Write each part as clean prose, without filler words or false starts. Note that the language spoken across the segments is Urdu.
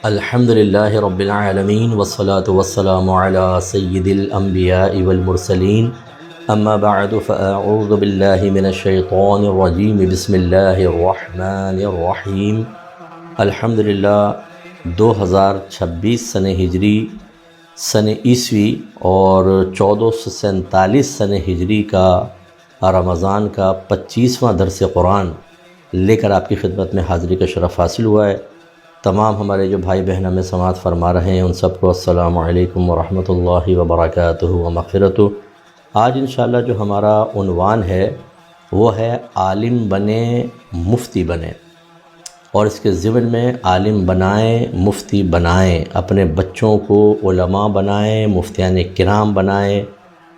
الحمد للہ رب العالمین والصلاة والسلام علی سید الانبیاء والمرسلین اما بعد فاعوذ باللہ من الشیطان الرجیم بسم اللہ الرحمن الرحیم الحمد للہ 2026 سن ہجری سن عیسوی اور 1447 سن ہجری کا رمضان کا 25واں درس قرآن لے کر آپ کی خدمت میں حاضری کا شرف حاصل ہوا ہے۔ تمام ہمارے جو بھائی بہن ہمیں سماعت فرما رہے ہیں ان سب کو السلام علیکم ورحمۃ اللہ وبرکاتہ ومغفرتہ۔ آج انشاءاللہ جو ہمارا عنوان ہے وہ ہے عالم بنیں مفتی بنیں، اور اس کے ضمن میں عالم بنائیں مفتی بنائیں، اپنے بچوں کو علماء بنائیں، مفتیان کرام بنائیں،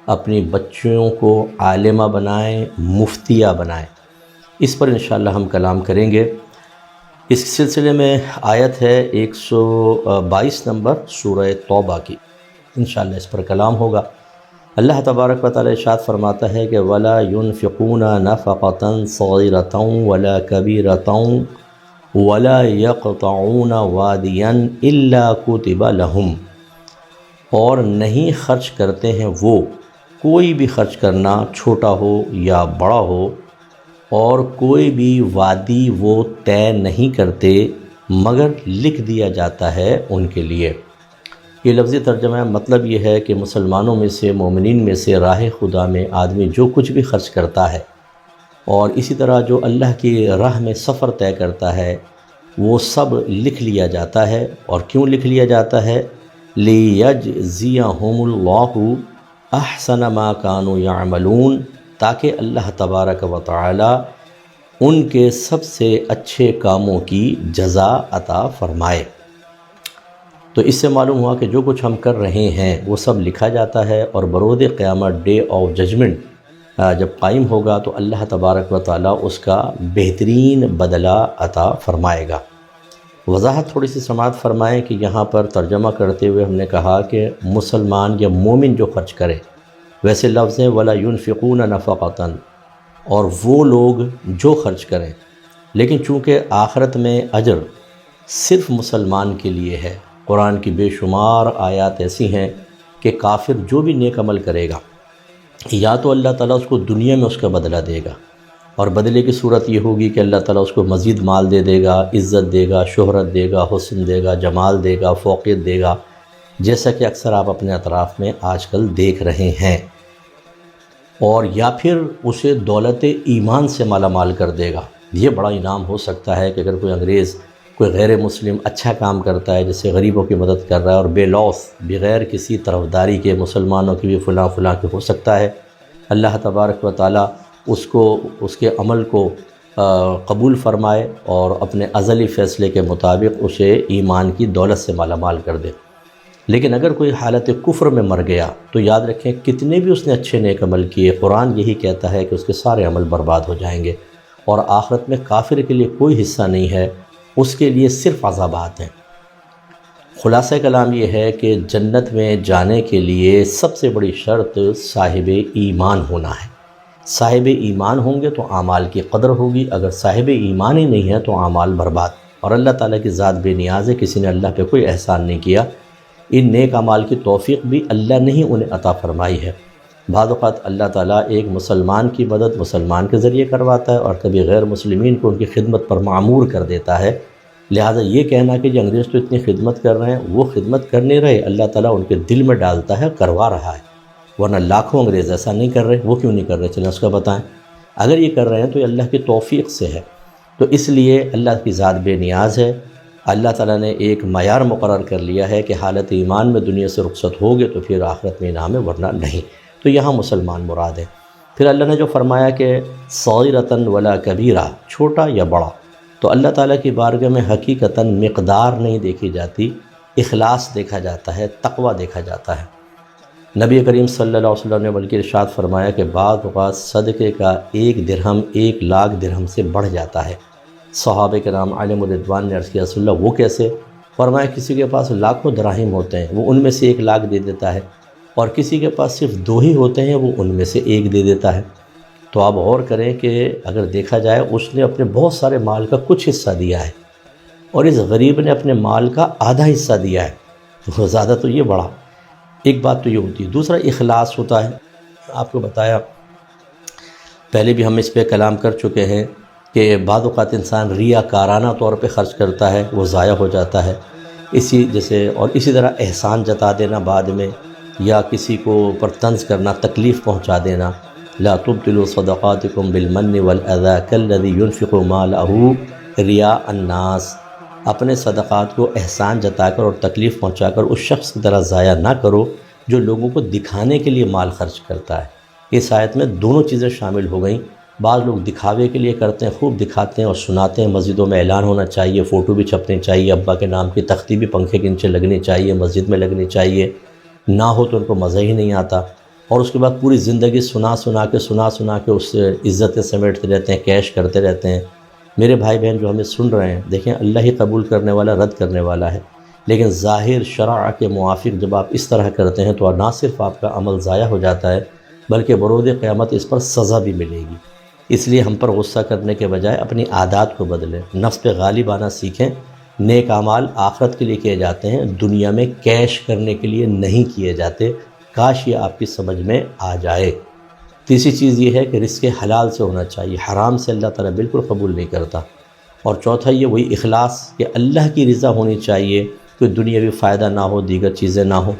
اپنی بچیوں کو عالمہ بنائیں، مفتیہ بنائیں۔ اس پر انشاءاللہ ہم کلام کریں گے۔ اس سلسلے میں آیت ہے 122 نمبر سورہ توبہ کی، انشاءاللہ اس پر کلام ہوگا۔ اللہ تبارک و تعالی ارشاد فرماتا ہے کہ وَلَا يُنْفِقُونَ نَفَقَةً صَغِيرَةً وَلَا كَبِيرَةً وَلَا يَقْطَعُونَ وَادِيًا إِلَّا كُتِبَ لَهُمْ، اور نہیں خرچ کرتے ہیں وہ کوئی بھی خرچ کرنا، چھوٹا ہو یا بڑا ہو، اور کوئی بھی وادی وہ طے نہیں کرتے مگر لکھ دیا جاتا ہے ان کے لیے۔ یہ لفظی ترجمہ مطلب یہ ہے کہ مسلمانوں میں سے، مومنین میں سے راہ خدا میں آدمی جو کچھ بھی خرچ کرتا ہے، اور اسی طرح جو اللہ کی راہ میں سفر طے کرتا ہے، وہ سب لکھ لیا جاتا ہے۔ اور کیوں لکھ لیا جاتا ہے؟ لِيَجْزِيَهُمُ اللَّهُ أَحْسَنَ مَا كَانُوا يَعْمَلُونَ، تاکہ اللہ تبارک و تعالی ان کے سب سے اچھے کاموں کی جزا عطا فرمائے۔ تو اس سے معلوم ہوا کہ جو کچھ ہم کر رہے ہیں وہ سب لکھا جاتا ہے، اور بروز قیامت ڈے آف ججمنٹ جب قائم ہوگا تو اللہ تبارک و تعالی اس کا بہترین بدلہ عطا فرمائے گا۔ وضاحت تھوڑی سی سماعت فرمائیں کہ یہاں پر ترجمہ کرتے ہوئے ہم نے کہا کہ مسلمان یا مومن جو خرچ کرے، ویسے لفظ ہیں وَلَا يُنْفِقُونَ نَفَقَةً، اور وہ لوگ جو خرچ کریں، لیکن چونکہ آخرت میں اجر صرف مسلمان کے لیے ہے۔ قرآن کی بے شمار آیات ایسی ہیں کہ کافر جو بھی نیک عمل کرے گا، یا تو اللہ تعالیٰ اس کو دنیا میں اس کا بدلہ دے گا، اور بدلے کی صورت یہ ہوگی کہ اللہ تعالیٰ اس کو مزید مال دے دے گا، عزت دے گا، شہرت دے گا، حسن دے گا، جمال دے گا، فوقیت دے گا، جیسا کہ اکثر آپ اپنے اطراف میں آج کل دیکھ رہے ہیں۔ اور یا پھر اسے دولت ایمان سے مالا مال کر دے گا۔ یہ بڑا انعام ہو سکتا ہے کہ اگر کوئی انگریز، کوئی غیر مسلم اچھا کام کرتا ہے، جیسے غریبوں کی مدد کر رہا ہے، اور بے لوث، بغیر کسی طرفداری کے، مسلمانوں کی بھی فلاں فلاں کے ہو سکتا ہے، اللہ تبارک و تعالی اس کو، اس کے عمل کو قبول فرمائے اور اپنے ازلی فیصلے کے مطابق اسے ایمان کی دولت سے مالا مال کر دے۔ لیکن اگر کوئی حالت کفر میں مر گیا تو یاد رکھیں کتنے بھی اس نے اچھے نیک عمل کیے، قرآن یہی کہتا ہے کہ اس کے سارے عمل برباد ہو جائیں گے، اور آخرت میں کافر کے لیے کوئی حصہ نہیں ہے، اس کے لیے صرف عذابات ہیں۔ خلاصہ کلام یہ ہے کہ جنت میں جانے کے لیے سب سے بڑی شرط صاحب ایمان ہونا ہے۔ صاحب ایمان ہوں گے تو اعمال کی قدر ہوگی، اگر صاحب ایمان ہی نہیں ہے تو اعمال برباد۔ اور اللہ تعالیٰ کی ذات بے نیاز ہے، کسی نے اللہ پہ کوئی احسان نہیں کیا۔ ان نیک اعمال کی توفیق بھی اللہ نے ہی انہیں عطا فرمائی ہے۔ بعض اوقات اللہ تعالیٰ ایک مسلمان کی مدد مسلمان کے ذریعے کرواتا ہے، اور کبھی غیر مسلمین کو ان کی خدمت پر معمور کر دیتا ہے۔ لہٰذا یہ کہنا کہ یہ انگریز تو اتنی خدمت کر رہے ہیں، وہ خدمت کر نہیں رہے، اللہ تعالیٰ ان کے دل میں ڈالتا ہے، کروا رہا ہے، ورنہ لاکھوں انگریز ایسا نہیں کر رہے۔ وہ کیوں نہیں کر رہے؟ چلیں اس کا بتائیں۔ اگر یہ کر رہے ہیں تو یہ اللہ کی توفیق سے ہے۔ تو اس لیے اللہ کی ذات بے نیاز ہے۔ اللہ تعالیٰ نے ایک معیار مقرر کر لیا ہے کہ حالت ایمان میں دنیا سے رخصت ہوگے تو پھر آخرت میں انعام ہے، ورنہ نہیں۔ تو یہاں مسلمان مراد ہے۔ پھر اللہ نے جو فرمایا کہ صغیرۃ ولا کبیرہ، چھوٹا یا بڑا، تو اللہ تعالیٰ کی بارگاہ میں حقیقتاً مقدار نہیں دیکھی جاتی، اخلاص دیکھا جاتا ہے، تقوی دیکھا جاتا ہے۔ نبی کریم صلی اللہ علیہ وسلم نے بلکہ ارشاد فرمایا کہ بعض اوقات صدقے کا 1 درہم 1 لاکھ درہم سے بڑھ جاتا ہے۔ صحابہ کرام علیہم الرضوان نے عرض کیا رسول اللہ وہ کیسے؟ فرمایا کسی کے پاس لاکھوں دراہم ہوتے ہیں، وہ ان میں سے 1 لاکھ دے دیتا ہے، اور کسی کے پاس صرف 2 ہی ہوتے ہیں، وہ ان میں سے 1 دے دیتا ہے۔ تو آپ غور کریں کہ اگر دیکھا جائے اس نے اپنے بہت سارے مال کا کچھ حصہ دیا ہے اور اس غریب نے اپنے مال کا آدھا حصہ دیا ہے، تو زیادہ تو یہ بڑا۔ ایک بات تو یہ ہوتی ہے۔ دوسرا اخلاص ہوتا ہے۔ آپ کو بتایا، پہلے بھی ہم اس پہ کلام کر چکے ہیں کہ بعض اوقات انسان ریاکارانہ طور پہ خرچ کرتا ہے، وہ ضائع ہو جاتا ہے۔ اسی طرح احسان جتا دینا بعد میں، یا کسی کو پر طنز کرنا، تکلیف پہنچا دینا، لا تبطلوا صدقاتکم بالمن والاذى كالذي ينفق ماله رياء الناس۔ اپنے صدقات کو احسان جتا کر اور تکلیف پہنچا کر اس شخص کی طرح ضائع نہ کرو جو لوگوں کو دکھانے کے لیے مال خرچ کرتا ہے۔ اس آیت میں دونوں چیزیں شامل ہو گئیں۔ بعض لوگ دکھاوے کے لیے کرتے ہیں، خوب دکھاتے ہیں اور سناتے ہیں، مسجدوں میں اعلان ہونا چاہیے، فوٹو بھی چھپنے چاہیے، ابا کے نام کی تختی بھی پنکھے کے نیچے لگنی چاہیے، مسجد میں لگنی چاہیے، نہ ہو تو ان کو مزہ ہی نہیں آتا، اور اس کے بعد پوری زندگی سنا سنا کے اس سے عزتیں سمیٹتے رہتے ہیں، کیش کرتے رہتے ہیں۔ میرے بھائی بہن جو ہمیں سن رہے ہیں، دیکھیں اللہ ہی قبول کرنے والا، رد کرنے والا ہے، لیکن ظاہر شرع کے موافق جب آپ اس طرح کرتے ہیں تو نہ صرف آپ کا عمل ضائع ہو جاتا ہے بلکہ بروز قیامت اس پر سزا بھی ملے گی۔ اس لیے ہم پر غصہ کرنے کے بجائے اپنی عادات کو بدلیں، نفس پہ غالب آنا سیکھیں۔ نیک اعمال آخرت کے لیے کیے جاتے ہیں، دنیا میں کیش کرنے کے لیے نہیں کیے جاتے۔ کاش یہ آپ کی سمجھ میں آ جائے۔ تیسری چیز یہ ہے کہ رزق حلال سے ہونا چاہیے، حرام سے اللہ تعالیٰ بالکل قبول نہیں کرتا۔ اور چوتھا یہ وہی اخلاص کہ اللہ کی رضا ہونی چاہیے، کوئی دنیاوی فائدہ نہ ہو، دیگر چیزیں نہ ہوں۔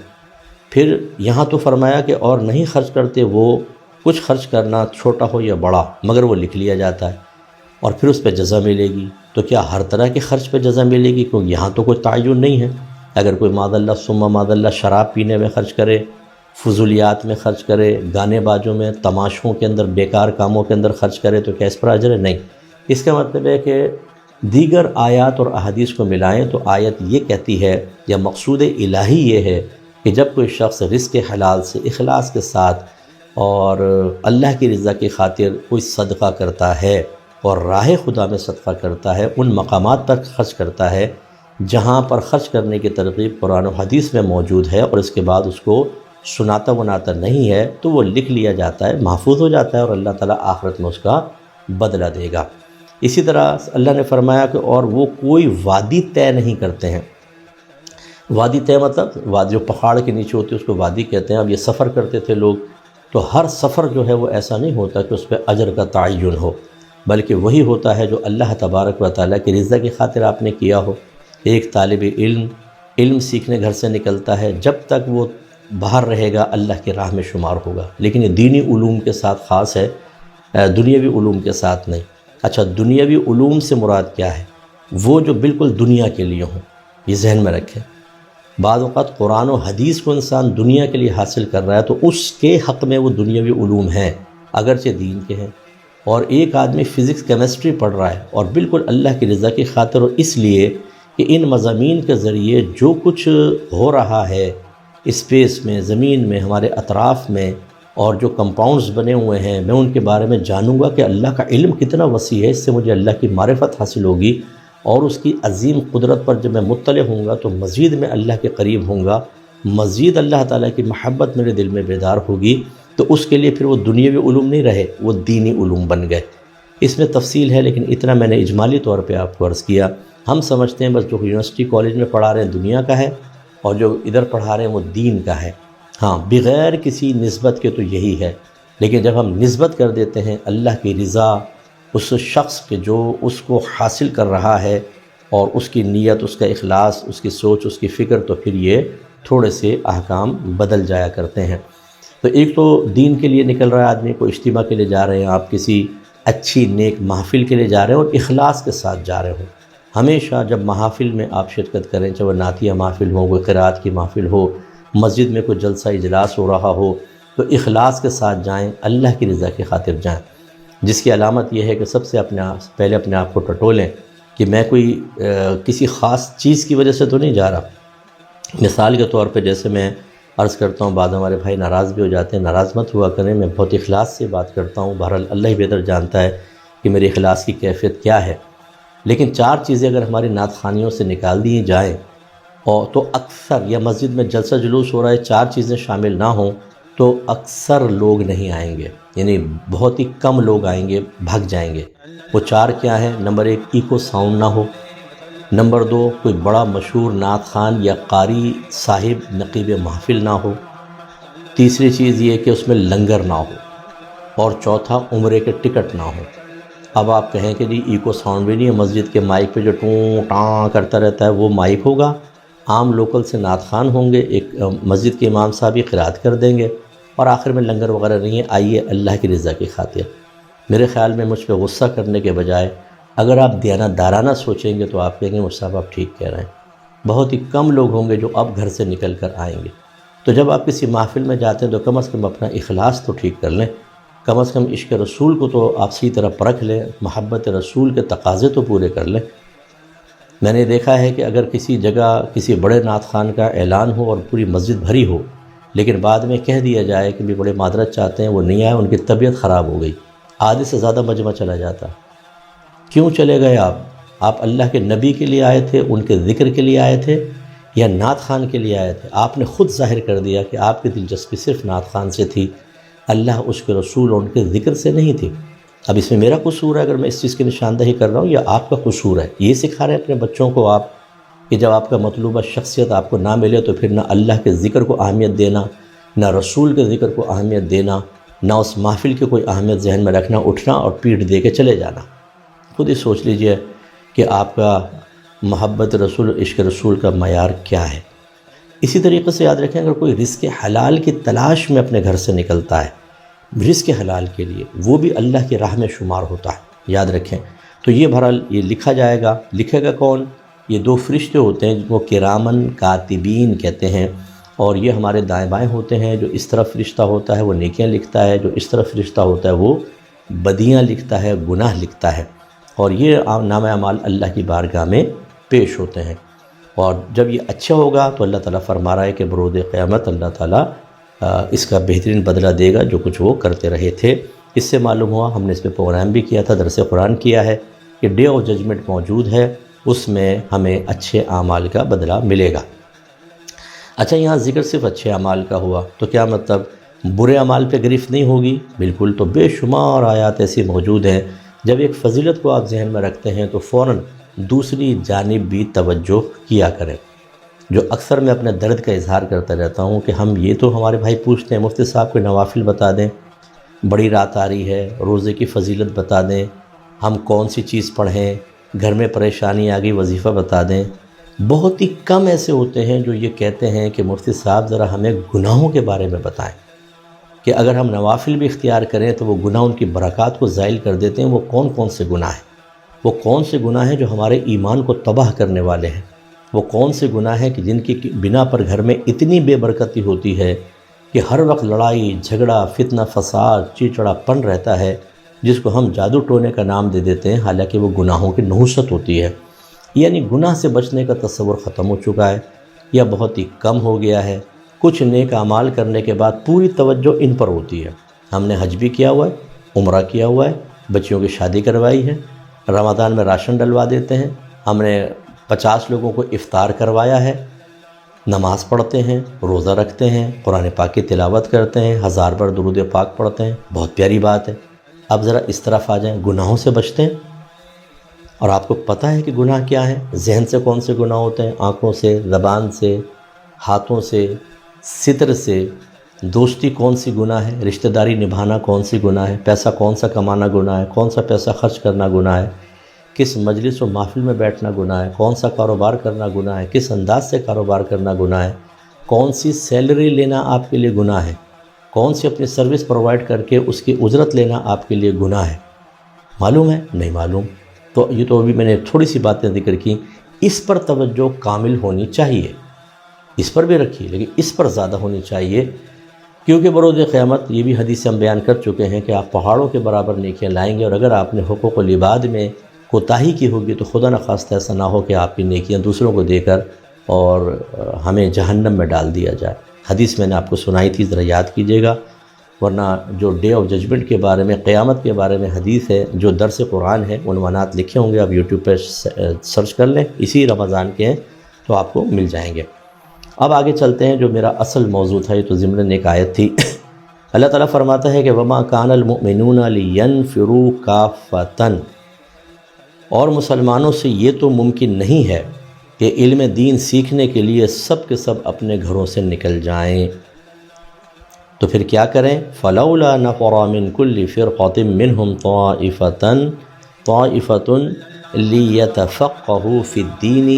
پھر یہاں تو فرمایا کہ اور نہیں خرچ کرتے وہ، کچھ خرچ کرنا چھوٹا ہو یا بڑا مگر وہ لکھ لیا جاتا ہے اور پھر اس پہ جزا ملے گی۔ تو کیا ہر طرح کے خرچ پہ جزا ملے گی؟ کیونکہ یہاں تو کوئی تعین نہیں ہے۔ اگر کوئی معاذ اللہ ثم معاذ اللہ شراب پینے میں خرچ کرے، فضولیات میں خرچ کرے، گانے باجوں میں، تماشوں کے اندر، بیکار کاموں کے اندر خرچ کرے تو کیا اس پر اجر ہے؟ نہیں۔ اس کا مطلب ہے کہ دیگر آیات اور احادیث کو ملائیں تو آیت یہ کہتی ہے یا مقصود الہی یہ ہے کہ جب کوئی شخص رزق حلال سے اخلاص کے ساتھ اور اللہ کی رضا کی خاطر کوئی صدقہ کرتا ہے اور راہ خدا میں صدقہ کرتا ہے، ان مقامات پر خرچ کرتا ہے جہاں پر خرچ کرنے کی ترغیب قرآن و حدیث میں موجود ہے، اور اس کے بعد اس کو سناتا وناتا نہیں ہے، تو وہ لکھ لیا جاتا ہے، محفوظ ہو جاتا ہے، اور اللہ تعالیٰ آخرت میں اس کا بدلہ دے گا۔ اسی طرح اللہ نے فرمایا کہ اور وہ کوئی وادی طے نہیں کرتے ہیں۔ وادی طے مطلب وادی جو پہاڑ کے نیچے ہوتی ہے اس کو وادی کہتے ہیں۔ اب یہ سفر کرتے تھے لوگ، تو ہر سفر جو ہے وہ ایسا نہیں ہوتا کہ اس پہ اجر کا تعین ہو، بلکہ وہی ہوتا ہے جو اللہ تبارک و تعالیٰ کی رضا کی خاطر آپ نے کیا ہو۔ ایک طالب علم سیکھنے گھر سے نکلتا ہے، جب تک وہ باہر رہے گا اللہ کی راہ میں شمار ہوگا، لیکن یہ دینی علوم کے ساتھ خاص ہے، دنیاوی علوم کے ساتھ نہیں۔ اچھا، دنیاوی علوم سے مراد کیا ہے؟ وہ جو بالکل دنیا کے لیے ہوں، یہ ذہن میں رکھیں۔ بعض اوقات قرآن و حدیث کو انسان دنیا کے لیے حاصل کر رہا ہے تو اس کے حق میں وہ دنیاوی علوم ہیں، اگرچہ دین کے ہیں۔ اور ایک آدمی فزکس کیمسٹری پڑھ رہا ہے اور بالکل اللہ کی رضا کی خاطر، اور اس لیے کہ ان مضامین کے ذریعے جو کچھ ہو رہا ہے اسپیس میں، زمین میں، ہمارے اطراف میں، اور جو کمپاؤنڈز بنے ہوئے ہیں، میں ان کے بارے میں جانوں گا کہ اللہ کا علم کتنا وسیع ہے، اس سے مجھے اللہ کی معرفت حاصل ہوگی، اور اس کی عظیم قدرت پر جب میں مطلع ہوں گا تو مزید میں اللہ کے قریب ہوں گا، مزید اللہ تعالیٰ کی محبت میرے دل میں بیدار ہوگی۔ تو اس کے لیے پھر وہ دنیاوی علوم نہیں رہے، وہ دینی علوم بن گئے۔ اس میں تفصیل ہے، لیکن اتنا میں نے اجمالی طور پہ آپ کو عرض کیا۔ ہم سمجھتے ہیں بس جو یونیورسٹی کالج میں پڑھا رہے ہیں دنیا کا ہے، اور جو ادھر پڑھا رہے ہیں وہ دین کا ہے۔ ہاں، بغیر کسی نسبت کے تو یہی ہے، لیکن جب ہم نسبت کر دیتے ہیں اللہ کی رضا اس شخص کے جو اس کو حاصل کر رہا ہے، اور اس کی نیت، اس کا اخلاص، اس کی سوچ، اس کی فکر، تو پھر یہ تھوڑے سے احکام بدل جایا کرتے ہیں۔ تو ایک تو دین کے لیے نکل رہا ہے آدمی، کو اجتماع کے لیے جا رہے ہیں، آپ کسی اچھی نیک محفل کے لیے جا رہے ہیں اور اخلاص کے ساتھ جا رہے ہوں۔ ہمیشہ جب محافل میں آپ شرکت کریں، چاہے وہ نعتیہ محفل ہو، کوئی قرات کی محفل ہو، مسجد میں کوئی جلسہ اجلاس ہو رہا ہو، تو اخلاص کے ساتھ جائیں، اللہ کی رضا کی خاطر جائیں، جس کی علامت یہ ہے کہ سب سے پہلے اپنے آپ کو ٹٹولیں کہ میں کوئی کسی خاص چیز کی وجہ سے تو نہیں جا رہا۔ مثال کے طور پہ جیسے میں عرض کرتا ہوں، بعض ہمارے بھائی ناراض بھی ہو جاتے ہیں، ناراض مت ہوا کریں، میں بہت اخلاص سے بات کرتا ہوں، بہرحال اللہ ہی بہتر جانتا ہے کہ میرے اخلاص کی کیفیت کیا ہے۔ لیکن 4 چیزیں اگر ہماری نعت خوانیوں سے نکال دی جائیں، اور تو اکثر یا مسجد میں جلسہ جلوس ہو رہا ہے، 4 چیزیں شامل نہ ہوں، تو اکثر لوگ نہیں آئیں گے، یعنی بہت ہی کم لوگ آئیں گے، بھگ جائیں گے۔ وہ چار کیا ہیں؟ نمبر ایک، ایکو ساؤنڈ نہ ہو، نمبر دو، کوئی بڑا مشہور نعت خوان یا قاری صاحب نقیب محفل نہ ہو، تیسری چیز یہ کہ اس میں لنگر نہ ہو، اور چوتھا عمرے کے ٹکٹ نہ ہو۔ اب آپ کہیں کہ جی ایکو ساؤنڈ بھی نہیں ہے، مسجد کے مائک پہ جو ٹوں ٹاں کرتا رہتا ہے وہ مائک ہوگا، عام لوکل سے نعت خوان ہوں گے، ایک مسجد کے امام صاحب ہی قرات کر دیں گے، اور آخر میں لنگر وغیرہ نہیں ہے، آئیے اللہ کی رضا کی خاطر۔ میرے خیال میں مجھ پہ غصہ کرنے کے بجائے اگر آپ دیانتدارانہ سوچیں گے تو آپ کہیں گے مجھ صاحب آپ ٹھیک کہہ رہے ہیں، بہت ہی کم لوگ ہوں گے جو اب گھر سے نکل کر آئیں گے۔ تو جب آپ کسی محفل میں جاتے ہیں تو کم از کم اپنا اخلاص تو ٹھیک کر لیں، کم از کم عشق رسول کو تو آپ صحیح طرح پرکھ لیں، محبت رسول کے تقاضے تو پورے کر لیں۔ میں نے دیکھا ہے کہ اگر کسی جگہ کسی بڑے نعت خوان کا اعلان ہو اور پوری مسجد بھری ہو، لیکن بعد میں کہہ دیا جائے کہ بھی بڑے معذرت چاہتے ہیں وہ نہیں آئے، ان کی طبیعت خراب ہو گئی، آدھے سے زیادہ مجمع چلا جاتا۔ کیوں چلے گئے آپ اللہ کے نبی کے لیے آئے تھے، ان کے ذکر کے لیے آئے تھے، یا نعت خوان کے لیے آئے تھے؟ آپ نے خود ظاہر کر دیا کہ آپ کی دلچسپی صرف نعت خوان سے تھی، اللہ اس کے رسول اور ان کے ذکر سے نہیں تھی۔ اب اس میں میرا قصور ہے اگر میں اس چیز کی نشاندہی کر رہا ہوں، یا آپ کا قصور ہے؟ یہ سکھا رہے ہیں اپنے بچوں کو آپ کہ جب آپ کا مطلوبہ شخصیت آپ کو نہ ملے تو پھر نہ اللہ کے ذکر کو اہمیت دینا، نہ رسول کے ذکر کو اہمیت دینا، نہ اس محفل کی کوئی اہمیت ذہن میں رکھنا، اٹھنا اور پیٹ دے کے چلے جانا۔ خود ہی سوچ لیجئے کہ آپ کا محبت رسول، عشق رسول کا معیار کیا ہے۔ اسی طریقے سے یاد رکھیں اگر کوئی رزق حلال کی تلاش میں اپنے گھر سے نکلتا ہے، رزق حلال کے لیے، وہ بھی اللہ کی راہ میں شمار ہوتا ہے، یاد رکھیں۔ تو یہ بہرحال یہ لکھا جائے گا، لکھے گا کون؟ یہ دو فرشتے ہوتے ہیں جن کو کرامن کاتبین کہتے ہیں، اور یہ ہمارے دائیں بائیں ہوتے ہیں۔ جو اس طرف فرشتہ ہوتا ہے وہ نیکیاں لکھتا ہے، جو اس طرف فرشتہ ہوتا ہے وہ بدیاں لکھتا ہے، گناہ لکھتا ہے، اور یہ نامہ اعمال اللہ کی بارگاہ میں پیش ہوتے ہیں۔ اور جب یہ اچھا ہوگا تو اللہ تعالیٰ فرما رہا ہے کہ برود قیامت اللہ تعالیٰ اس کا بہترین بدلہ دے گا جو کچھ وہ کرتے رہے تھے۔ اس سے معلوم ہوا، ہم نے اس پہ پروگرام بھی کیا تھا، درس قرآن کیا ہے، کہ ڈے آف ججمنٹ موجود ہے، اس میں ہمیں اچھے اعمال کا بدلہ ملے گا۔ اچھا، یہاں ذکر صرف اچھے اعمال کا ہوا تو کیا مطلب برے اعمال پہ گرفت نہیں ہوگی؟ بالکل، تو بے شمار آیات ایسی موجود ہیں۔ جب ایک فضیلت کو آپ ذہن میں رکھتے ہیں تو فوراً دوسری جانب بھی توجہ کیا کریں۔ جو اکثر میں اپنے درد کا اظہار کرتا رہتا ہوں کہ ہم یہ تو ہمارے بھائی پوچھتے ہیں مفتی صاحب کو نوافل بتا دیں، بڑی رات آ رہی ہے، روزے کی فضیلت بتا دیں، ہم کون سی چیز پڑھیں، گھر میں پریشانی آ گئی وظیفہ بتا دیں۔ بہت ہی کم ایسے ہوتے ہیں جو یہ کہتے ہیں کہ مفتی صاحب ذرا ہمیں گناہوں کے بارے میں بتائیں، کہ اگر ہم نوافل بھی اختیار کریں تو وہ گناہ ان کی برکات کو زائل کر دیتے ہیں۔ وہ کون کون سے گناہ ہیں؟ وہ کون سے گناہ ہیں جو ہمارے ایمان کو تباہ کرنے والے ہیں؟ وہ کون سے گناہ ہیں کہ جن کی بنا پر گھر میں اتنی بے برکتی ہوتی ہے کہ ہر وقت لڑائی جھگڑا فتنہ فساد چیچڑا پن رہتا ہے، جس کو ہم جادو ٹونے کا نام دے دیتے ہیں، حالانکہ وہ گناہوں کی نحوست ہوتی ہے۔ یعنی گناہ سے بچنے کا تصور ختم ہو چکا ہے یا بہت ہی کم ہو گیا ہے۔ کچھ نیک اعمال کرنے کے بعد پوری توجہ ان پر ہوتی ہے۔ ہم نے حج بھی کیا ہوا ہے، عمرہ کیا ہوا ہے، بچیوں کی شادی کروائی ہے، رمضان میں راشن ڈلوا دیتے ہیں، ہم نے 50 لوگوں کو افطار کروایا ہے، نماز پڑھتے ہیں، روزہ رکھتے ہیں، قرآن پاک کی تلاوت کرتے ہیں، 1000 بار درود پاک پڑھتے ہیں، بہت پیاری بات ہے۔ اب ذرا اس طرف آ جائیں، گناہوں سے بچتے ہیں، اور آپ کو پتہ ہے کہ گناہ کیا ہے؟ ذہن سے کون سے گناہ ہوتے ہیں؟ آنکھوں سے، زبان سے، ہاتھوں سے، ستر سے، دوستی کون سی گناہ ہے، رشتہ داری نبھانا کون سی گناہ ہے، پیسہ کون سا کمانا گناہ ہے، کون سا پیسہ خرچ کرنا گناہ ہے، کس مجلس و محفل میں بیٹھنا گناہ ہے، کون سا کاروبار کرنا گناہ ہے، کس انداز سے کاروبار کرنا گناہ ہے، کون سی سیلری لینا آپ کے لیے گناہ ہے، کون سی اپنی سروس پرووائڈ کر کے اس کی اجرت لینا آپ کے لیے گناہ ہے۔ معلوم ہے؟ نہیں معلوم۔ تو یہ تو ابھی میں نے تھوڑی سی باتیں ذکر کی، اس پر توجہ کامل ہونی چاہیے، اس پر بھی رکھیے لیکن اس پر زیادہ ہونی چاہیے، کیونکہ بروز قیامت یہ بھی حدیث سے ہم بیان کر چکے ہیں کہ آپ پہاڑوں کے برابر نیکیاں لائیں گے، اور اگر آپ نے حقوق العباد میں کوتاہی کی ہوگی تو خدا نخواستہ ایسا نہ ہو کہ آپ کی نیکیاں دوسروں کو دے کر اور ہمیں جہنم میں ڈال دیا جائے۔ حدیث میں نے آپ کو سنائی تھی، ذرا یاد کیجئے گا، ورنہ جو ڈے آف ججمنٹ کے بارے میں، قیامت کے بارے میں حدیث ہے، جو درس قرآن ہے، عنوانات لکھے ہوں گے، آپ یوٹیوب پہ سرچ کر لیں، اسی رمضان کے ہیں تو آپ کو مل جائیں گے۔ اب آگے چلتے ہیں، جو میرا اصل موضوع تھا، یہ تو ضمن ایک آیت تھی اللہ تعالیٰ فرماتا ہے کہ وما کان المؤمنون لینفروا کافۃ، اور مسلمانوں سے یہ تو ممکن نہیں ہے کہ علم دین سیکھنے کے لیے سب کے سب اپنے گھروں سے نکل جائیں، تو پھر کیا کریں؟ فلولا نفر من كل فرقة منهم طائفة لیتفقهوا فی الدین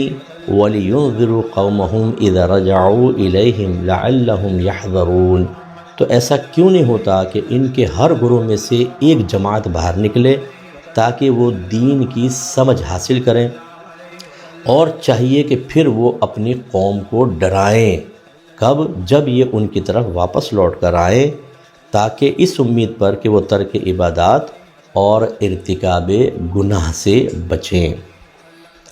ولینذروا قومهم اذا رجعوا الیہم لعلهم یحذرون۔ تو ایسا کیوں نہیں ہوتا کہ ان کے ہر گروہ میں سے ایک جماعت باہر نکلے تاکہ وہ دین کی سمجھ حاصل کریں، اور چاہیے کہ پھر وہ اپنی قوم کو ڈرائیں، کب؟ جب یہ ان کی طرف واپس لوٹ کر آئیں، تاکہ اس امید پر کہ وہ ترک عبادات اور ارتکاب گناہ سے بچیں۔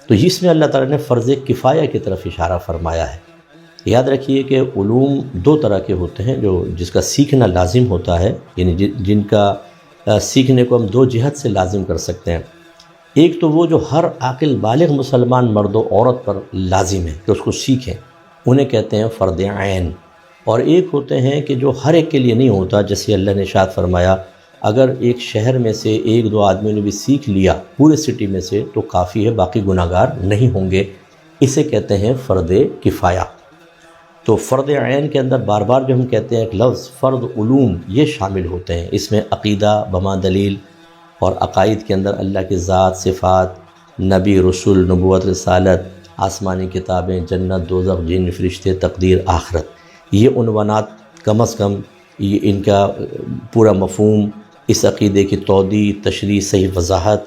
تو اس میں اللہ تعالیٰ نے فرض کفایہ کی طرف اشارہ فرمایا ہے۔ یاد رکھیے کہ علوم دو طرح کے ہوتے ہیں، جس کا سیکھنا لازم ہوتا ہے، یعنی جن کا سیکھنے کو ہم دو جہت سے لازم کر سکتے ہیں۔ ایک تو وہ جو ہر عاقل بالغ مسلمان مرد و عورت پر لازم ہے کہ اس کو سیکھیں، انہیں کہتے ہیں فرض عین۔ اور ایک ہوتے ہیں کہ جو ہر ایک کے لیے نہیں ہوتا، جیسے اللہ نے ارشاد فرمایا اگر ایک شہر میں سے ایک دو آدمیوں نے بھی سیکھ لیا پورے سٹی میں سے تو کافی ہے، باقی گناہ گار نہیں ہوں گے، اسے کہتے ہیں فرض کفایہ۔ تو فرض عین کے اندر بار بار جو ہم کہتے ہیں ایک لفظ فرض علوم، یہ شامل ہوتے ہیں۔ اس میں عقیدہ بما دلیل، اور عقائد کے اندر اللہ کی ذات، صفات، نبی، رسول، نبوت، رسالت، آسمانی کتابیں، جنت، دوزخ، جن، فرشتے، تقدیر، آخرت، یہ عنوانات کم از کم یہ ان کا پورا مفہوم، اس عقیدے کی توضیح، تشریح، صحیح وضاحت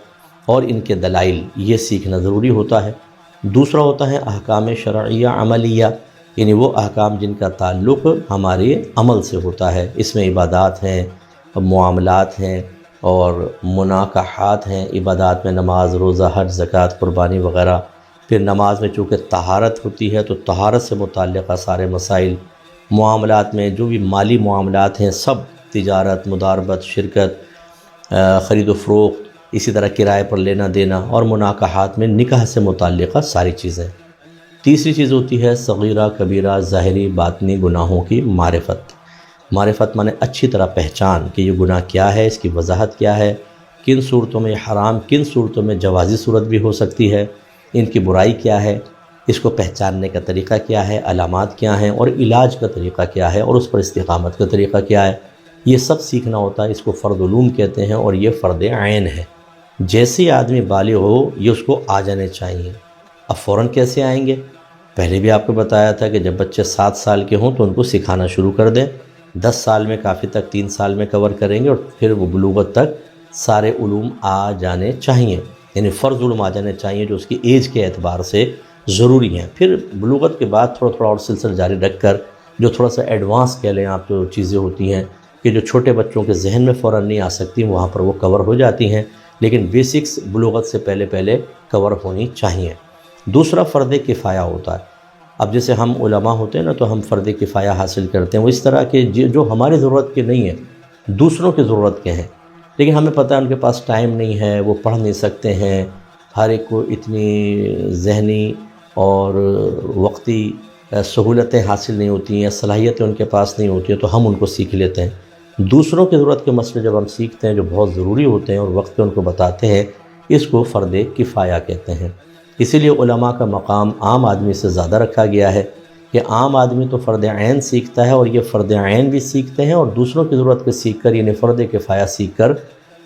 اور ان کے دلائل، یہ سیکھنا ضروری ہوتا ہے۔ دوسرا ہوتا ہے احکام شرعیہ عملیہ، یعنی وہ احکام جن کا تعلق ہمارے عمل سے ہوتا ہے۔ اس میں عبادات ہیں، معاملات ہیں اور مناکحات ہیں۔ عبادات میں نماز، روزہ، حج، زکوٰۃ، قربانی وغیرہ۔ پھر نماز میں چونکہ طہارت ہوتی ہے تو طہارت سے متعلقہ سارے مسائل۔ معاملات میں جو بھی مالی معاملات ہیں، سب تجارت، مضاربت، شرکت، خرید و فروخت، اسی طرح کرائے پر لینا دینا، اور مناکحات میں نکاح سے متعلقہ ساری چیزیں۔ تیسری چیز ہوتی ہے صغیرہ، کبیرہ، ظاہری، باطنی گناہوں کی معرفت۔ معرفت مانے اچھی طرح پہچان کہ یہ گناہ کیا ہے، اس کی وضاحت کیا ہے، کن صورتوں میں حرام، کن صورتوں میں جوازی صورت بھی ہو سکتی ہے، ان کی برائی کیا ہے، اس کو پہچاننے کا طریقہ کیا ہے، علامات کیا ہیں، اور علاج کا طریقہ کیا ہے، اور اس پر استقامت کا طریقہ کیا ہے، یہ سب سیکھنا ہوتا ہے۔ اس کو فرض علوم کہتے ہیں، اور یہ فرض عین ہے۔ جیسے آدمی بالغ ہو یہ اس کو آ جانے چاہیے۔ اب فوراً کیسے آئیں گے؟ پہلے بھی آپ کو بتایا تھا کہ جب بچے 7 سال کے ہوں تو ان کو سکھانا شروع کر دیں، 10 سال میں کافی تک 3 سال میں کور کریں گے، اور پھر وہ بلوغت تک سارے علوم آ جانے چاہیے، یعنی فرض علوم آ جانے چاہیے جو اس کی ایج کے اعتبار سے ضروری ہیں۔ پھر بلوغت کے بعد تھوڑا تھوڑا اور سلسلہ جاری رکھ کر جو تھوڑا سا ایڈوانس کہہ لیں آپ، جو چیزیں ہوتی ہیں کہ جو چھوٹے بچوں کے ذہن میں فوراً نہیں آ سکتی، وہاں پر وہ کور ہو جاتی ہیں، لیکن بیسکس بلوغت سے پہلے پہلے کور ہونی چاہیے۔ دوسرا فرض کفایہ ہوتا ہے۔ اب جیسے ہم علماء ہوتے ہیں نا تو ہم فرض کفایہ حاصل کرتے ہیں، وہ اس طرح کے جو ہماری ضرورت کے نہیں ہیں، دوسروں کی ضرورت کے ہیں، لیکن ہمیں پتہ ہے ان کے پاس ٹائم نہیں ہے، وہ پڑھ نہیں سکتے ہیں، ہر ایک کو اتنی ذہنی اور وقتی سہولتیں حاصل نہیں ہوتی ہیں، صلاحیتیں ان کے پاس نہیں ہوتی ہیں، تو ہم ان کو سیکھ لیتے ہیں۔ دوسروں کی ضرورت کے مسئلے جب ہم سیکھتے ہیں جو بہت ضروری ہوتے ہیں اور وقت پہ ان کو بتاتے ہیں، اس کو فرض کفایہ کہتے ہیں۔ اسی لیے علماء کا مقام عام آدمی سے زیادہ رکھا گیا ہے کہ عام آدمی تو فرض عین سیکھتا ہے، اور یہ فرض عین بھی سیکھتے ہیں، اور دوسروں کی ضرورت کے سیکھ کر، یعنی فرض کفایہ سیکھ کر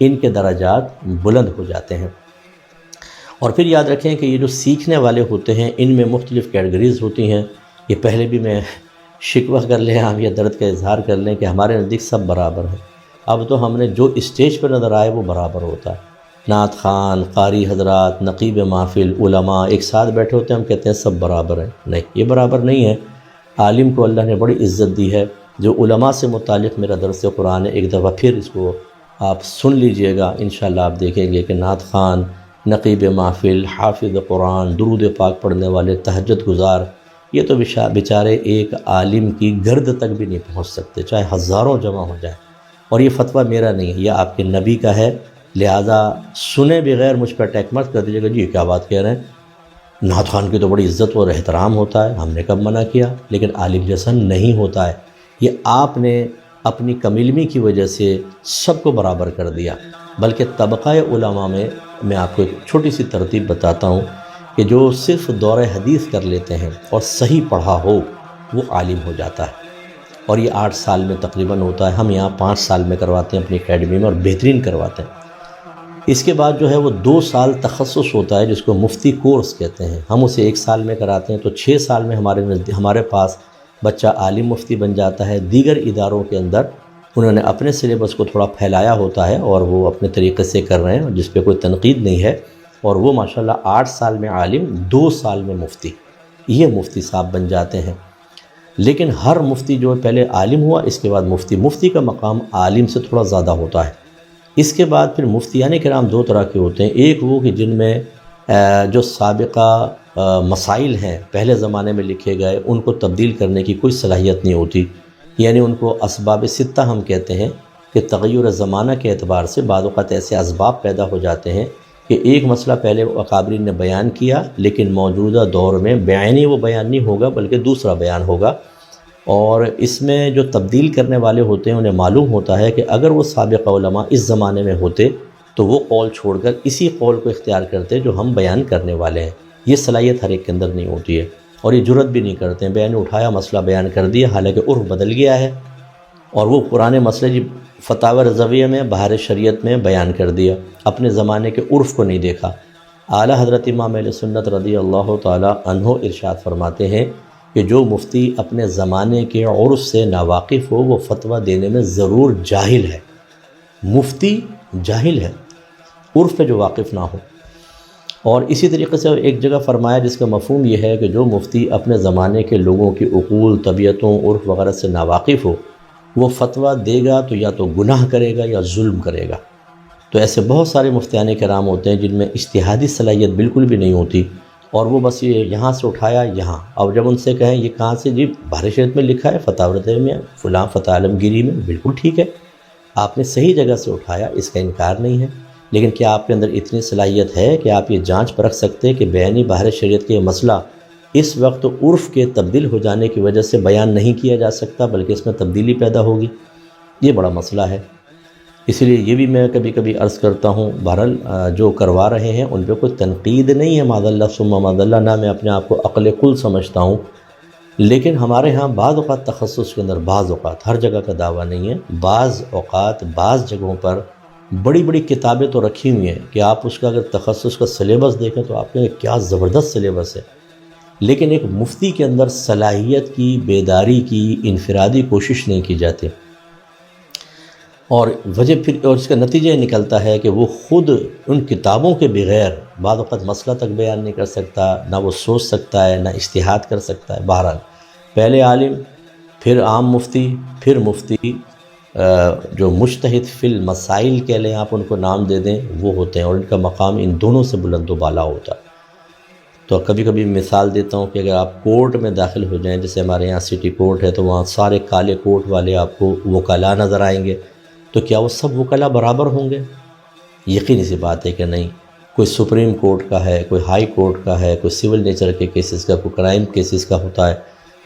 ان کے درجات بلند ہو جاتے ہیں۔ اور پھر یاد رکھیں کہ یہ جو سیکھنے والے ہوتے ہیں ان میں مختلف کیٹیگریز ہوتی ہیں۔ یہ پہلے بھی میں شکوہ کر لیں آپ یا درد کا اظہار کر لیں کہ ہمارے نزدیک سب برابر ہیں۔ اب تو ہم نے جو اسٹیج پر نظر آئے وہ برابر ہوتا ہے۔ نعت خان، قاری حضرات، نقیب محفل، علماء ایک ساتھ بیٹھے ہوتے ہیں، ہم کہتے ہیں سب برابر ہیں۔ نہیں، یہ برابر نہیں ہے۔ عالم کو اللہ نے بڑی عزت دی ہے۔ جو علماء سے متعلق میرا درس قرآن ہے، ایک دفعہ پھر اس کو آپ سن لیجئے گا، انشاءاللہ آپ دیکھیں گے کہ نعت خان، نقیب محفل، حافظ قرآن، درود پاک پڑھنے والے، تہجد گزار، یہ تو بیچارے ایک عالم کی گرد تک بھی نہیں پہنچ سکتے، چاہے ہزاروں جمع ہو جائیں۔ اور یہ فتویٰ میرا نہیں ہے، یہ آپ کے نبی کا ہے، لہٰذا سنے بغیر مجھ پر اٹیک مت کر دیجیے گا جی یہ کیا بات کہہ رہے ہیں۔ نعت خان کی تو بڑی عزت اور احترام ہوتا ہے، ہم نے کب منع کیا، لیکن عالم جیسا نہیں ہوتا ہے۔ یہ آپ نے اپنی کم علمی کی وجہ سے سب کو برابر کر دیا، بلکہ طبقہ علماء میں آپ کو ایک چھوٹی سی ترتیب بتاتا ہوں کہ جو صرف دور حدیث کر لیتے ہیں اور صحیح پڑھا ہو وہ عالم ہو جاتا ہے، اور یہ 8 سال میں تقریباً ہوتا ہے۔ ہم یہاں 5 سال میں کرواتے ہیں اپنی اکیڈمی میں، اور بہترین کرواتے ہیں۔ اس کے بعد جو ہے وہ 2 سال تخصص ہوتا ہے جس کو مفتی کورس کہتے ہیں، ہم اسے 1 سال میں کراتے ہیں، تو 6 سال میں ہمارے پاس بچہ عالم مفتی بن جاتا ہے۔ دیگر اداروں کے اندر انہوں نے اپنے سلیبس کو تھوڑا پھیلایا ہوتا ہے اور وہ اپنے طریقے سے کر رہے ہیں، جس پہ کوئی تنقید نہیں ہے، اور وہ ماشاءاللہ 8 سال میں عالم، 2 سال میں مفتی، یہ مفتی صاحب بن جاتے ہیں۔ لیکن ہر مفتی جو پہلے عالم ہوا، اس کے بعد مفتی کا مقام عالم سے تھوڑا زیادہ ہوتا ہے۔ اس کے بعد پھر مفتیان کرام 2 طرح کے ہوتے ہیں، ایک وہ کہ جن میں جو سابقہ مسائل ہیں پہلے زمانے میں لکھے گئے ان کو تبدیل کرنے کی کوئی صلاحیت نہیں ہوتی، یعنی ان کو اسباب ستہ ہم کہتے ہیں کہ تغیر زمانہ کے اعتبار سے بعض اوقات ایسے اسباب پیدا ہو جاتے ہیں کہ ایک مسئلہ پہلے اکابرین نے بیان کیا، لیکن موجودہ دور میں بیانی وہ بیان نہیں ہوگا بلکہ دوسرا بیان ہوگا، اور اس میں جو تبدیل کرنے والے ہوتے ہیں انہیں معلوم ہوتا ہے کہ اگر وہ سابق علماء اس زمانے میں ہوتے تو وہ قول چھوڑ کر اسی قول کو اختیار کرتے جو ہم بیان کرنے والے ہیں۔ یہ صلاحیت ہر ایک کے اندر نہیں ہوتی ہے، اور یہ جرت بھی نہیں کرتے ہیں، بیان اٹھایا مسئلہ بیان کر دیا، حالانکہ عرف بدل گیا ہے، اور وہ پرانے مسئلے فتاوی رضویہ میں بہار شریعت میں بیان کر دیا، اپنے زمانے کے عرف کو نہیں دیکھا۔ اعلیٰ حضرت امام اہل سنت رضی اللہ تعالی عنہ ارشاد فرماتے ہیں کہ جو مفتی اپنے زمانے کے عرف سے ناواقف ہو وہ فتویٰ دینے میں ضرور جاہل ہے، مفتی جاہل ہے، عرف پہ جو واقف نہ ہو۔ اور اسی طریقے سے ایک جگہ فرمایا جس کا مفہوم یہ ہے کہ جو مفتی اپنے زمانے کے لوگوں کی عقول، طبیعتوں، عرف وغیرہ سے ناواقف ہو وہ فتویٰ دے گا تو یا تو گناہ کرے گا یا ظلم کرے گا۔ تو ایسے بہت سارے مفتیان کرام ہوتے ہیں جن میں اجتہادی صلاحیت بالکل بھی نہیں ہوتی، اور وہ بس یہ یہاں سے اٹھایا یہاں، اور جب ان سے کہیں یہ کہاں سے، جی بہار شریعت میں لکھا ہے، فتاوی رضویہ میں، فلاں فتح عالمگیری میں، بالکل ٹھیک ہے، آپ نے صحیح جگہ سے اٹھایا، اس کا انکار نہیں ہے، لیکن کیا آپ کے اندر اتنی صلاحیت ہے کہ آپ یہ جانچ پرکھ سکتے کہ بیانی بہار شریعت کے یہ مسئلہ اس وقت عرف کے تبدیل ہو جانے کی وجہ سے بیان نہیں کیا جا سکتا بلکہ اس میں تبدیلی پیدا ہوگی؟ یہ بڑا مسئلہ ہے۔ اسی لیے یہ بھی میں کبھی کبھی عرض کرتا ہوں، بہرحال جو کروا رہے ہیں ان پہ کوئی تنقید نہیں ہے، معاذ اللہ ثم معاذ اللہ، نہ میں اپنے آپ کو عقل کل سمجھتا ہوں، لیکن ہمارے ہاں بعض اوقات تخصص کے اندر، بعض اوقات، ہر جگہ کا دعویٰ نہیں ہے، بعض اوقات بعض جگہوں پر بڑی بڑی کتابیں تو رکھی ہوئی ہیں کہ آپ اس کا اگر تخصص کا سلیبس دیکھیں تو آپ کہیں کیا زبردست سلیبس ہے، لیکن ایک مفتی کے اندر صلاحیت کی، بیداری کی، انفرادی کوشش نہیں کی جاتی، اور وجہ پھر اور اس کا نتیجہ یہ نکلتا ہے کہ وہ خود ان کتابوں کے بغیر بعض اوقات مسئلہ تک بیان نہیں کر سکتا، نہ وہ سوچ سکتا ہے، نہ اجتہاد کر سکتا ہے۔ بہرحال پہلے عالم، پھر عام مفتی، پھر مفتی جو مجتہد فی المسائل کہہ لیں آپ، ان کو نام دے دیں، وہ ہوتے ہیں، اور ان کا مقام ان دونوں سے بلند و بالا ہوتا ہے۔ تو کبھی کبھی مثال دیتا ہوں کہ اگر آپ کورٹ میں داخل ہو جائیں، جیسے ہمارے یہاں سٹی کورٹ ہے تو وہاں سارے کالے کوٹ والے آپ کو وکلاء نظر آئیں گے، تو کیا وہ سب وکلاء برابر ہوں گے؟ یقینی سی بات ہے کہ نہیں۔ کوئی سپریم کورٹ کا ہے، کوئی ہائی کورٹ کا ہے، کوئی سول نیچر کے کیسز کا، کوئی کرائم کیسز کا ہوتا ہے،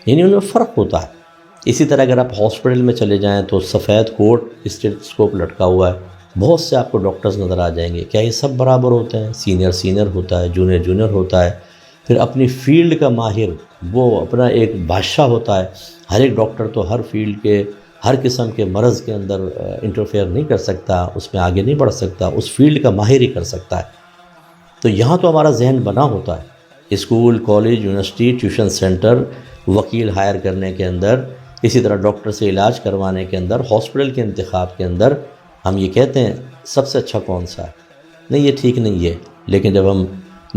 یعنی ان میں فرق ہوتا ہے۔ اسی طرح اگر آپ ہاسپٹل میں چلے جائیں تو سفید کوٹ، اسٹیتھوسکوپ لٹکا ہوا ہے، بہت سے آپ کو ڈاکٹرز نظر آ جائیں گے، کیا یہ سب برابر ہوتے ہیں؟ سینئر ہوتا ہے، جونیئر ہوتا ہے، پھر اپنی فیلڈ کا ماہر، وہ اپنا ایک بادشاہ ہوتا ہے۔ ہر ایک ڈاکٹر تو ہر فیلڈ کے، ہر قسم کے مرض کے اندر انٹرفیئر نہیں کر سکتا، اس میں آگے نہیں بڑھ سکتا، اس فیلڈ کا ماہر ہی کر سکتا ہے۔ تو یہاں تو ہمارا ذہن بنا ہوتا ہے، school, college, university, tuition centre, وکیل ہائر کرنے کے اندر، اسی طرح ڈاکٹر سے علاج کروانے کے اندر، ہاسپٹل کے انتخاب کے اندر ہم یہ کہتے ہیں سب سے اچھا کون سا ہے؟ نہیں، یہ ٹھیک نہیں ہے، لیکن جب ہم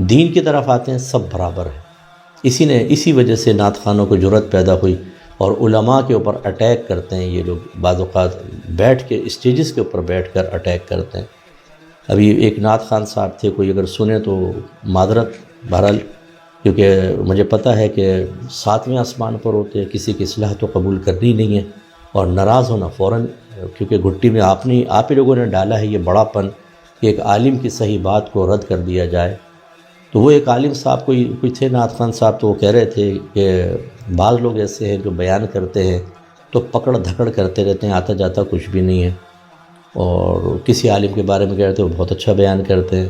دین کی طرف آتے ہیں سب برابر ہے۔ اسی وجہ سے نعت خوانوں کو جرأت پیدا ہوئی، اور علماء کے اوپر اٹیک کرتے ہیں یہ لوگ، بعض اوقات بیٹھ کے اسٹیجز کے اوپر بیٹھ کر اٹیک کرتے ہیں۔ ابھی ایک نعت خوان صاحب تھے، کوئی اگر سنے تو معذرت، بہرحال کیونکہ مجھے پتہ ہے کہ 7ویں آسمان پر ہوتے ہیں، کسی کی اصلاح تو قبول کرنی نہیں ہے، اور ناراض ہونا فوراً، کیونکہ گھٹی میں آپ ہی لوگوں نے ڈالا ہے یہ بڑا پن کہ ایک عالم کی صحیح بات کو رد کر دیا جائے۔ تو وہ ایک عالم صاحب کوئی تھے نعت خوان صاحب، تو وہ کہہ رہے تھے کہ بعض لوگ ایسے ہیں جو بیان کرتے ہیں تو پکڑ دھکڑ کرتے رہتے ہیں، آتا جاتا کچھ بھی نہیں ہے، اور کسی عالم کے بارے میں کہتے ہیں وہ بہت اچھا بیان کرتے ہیں۔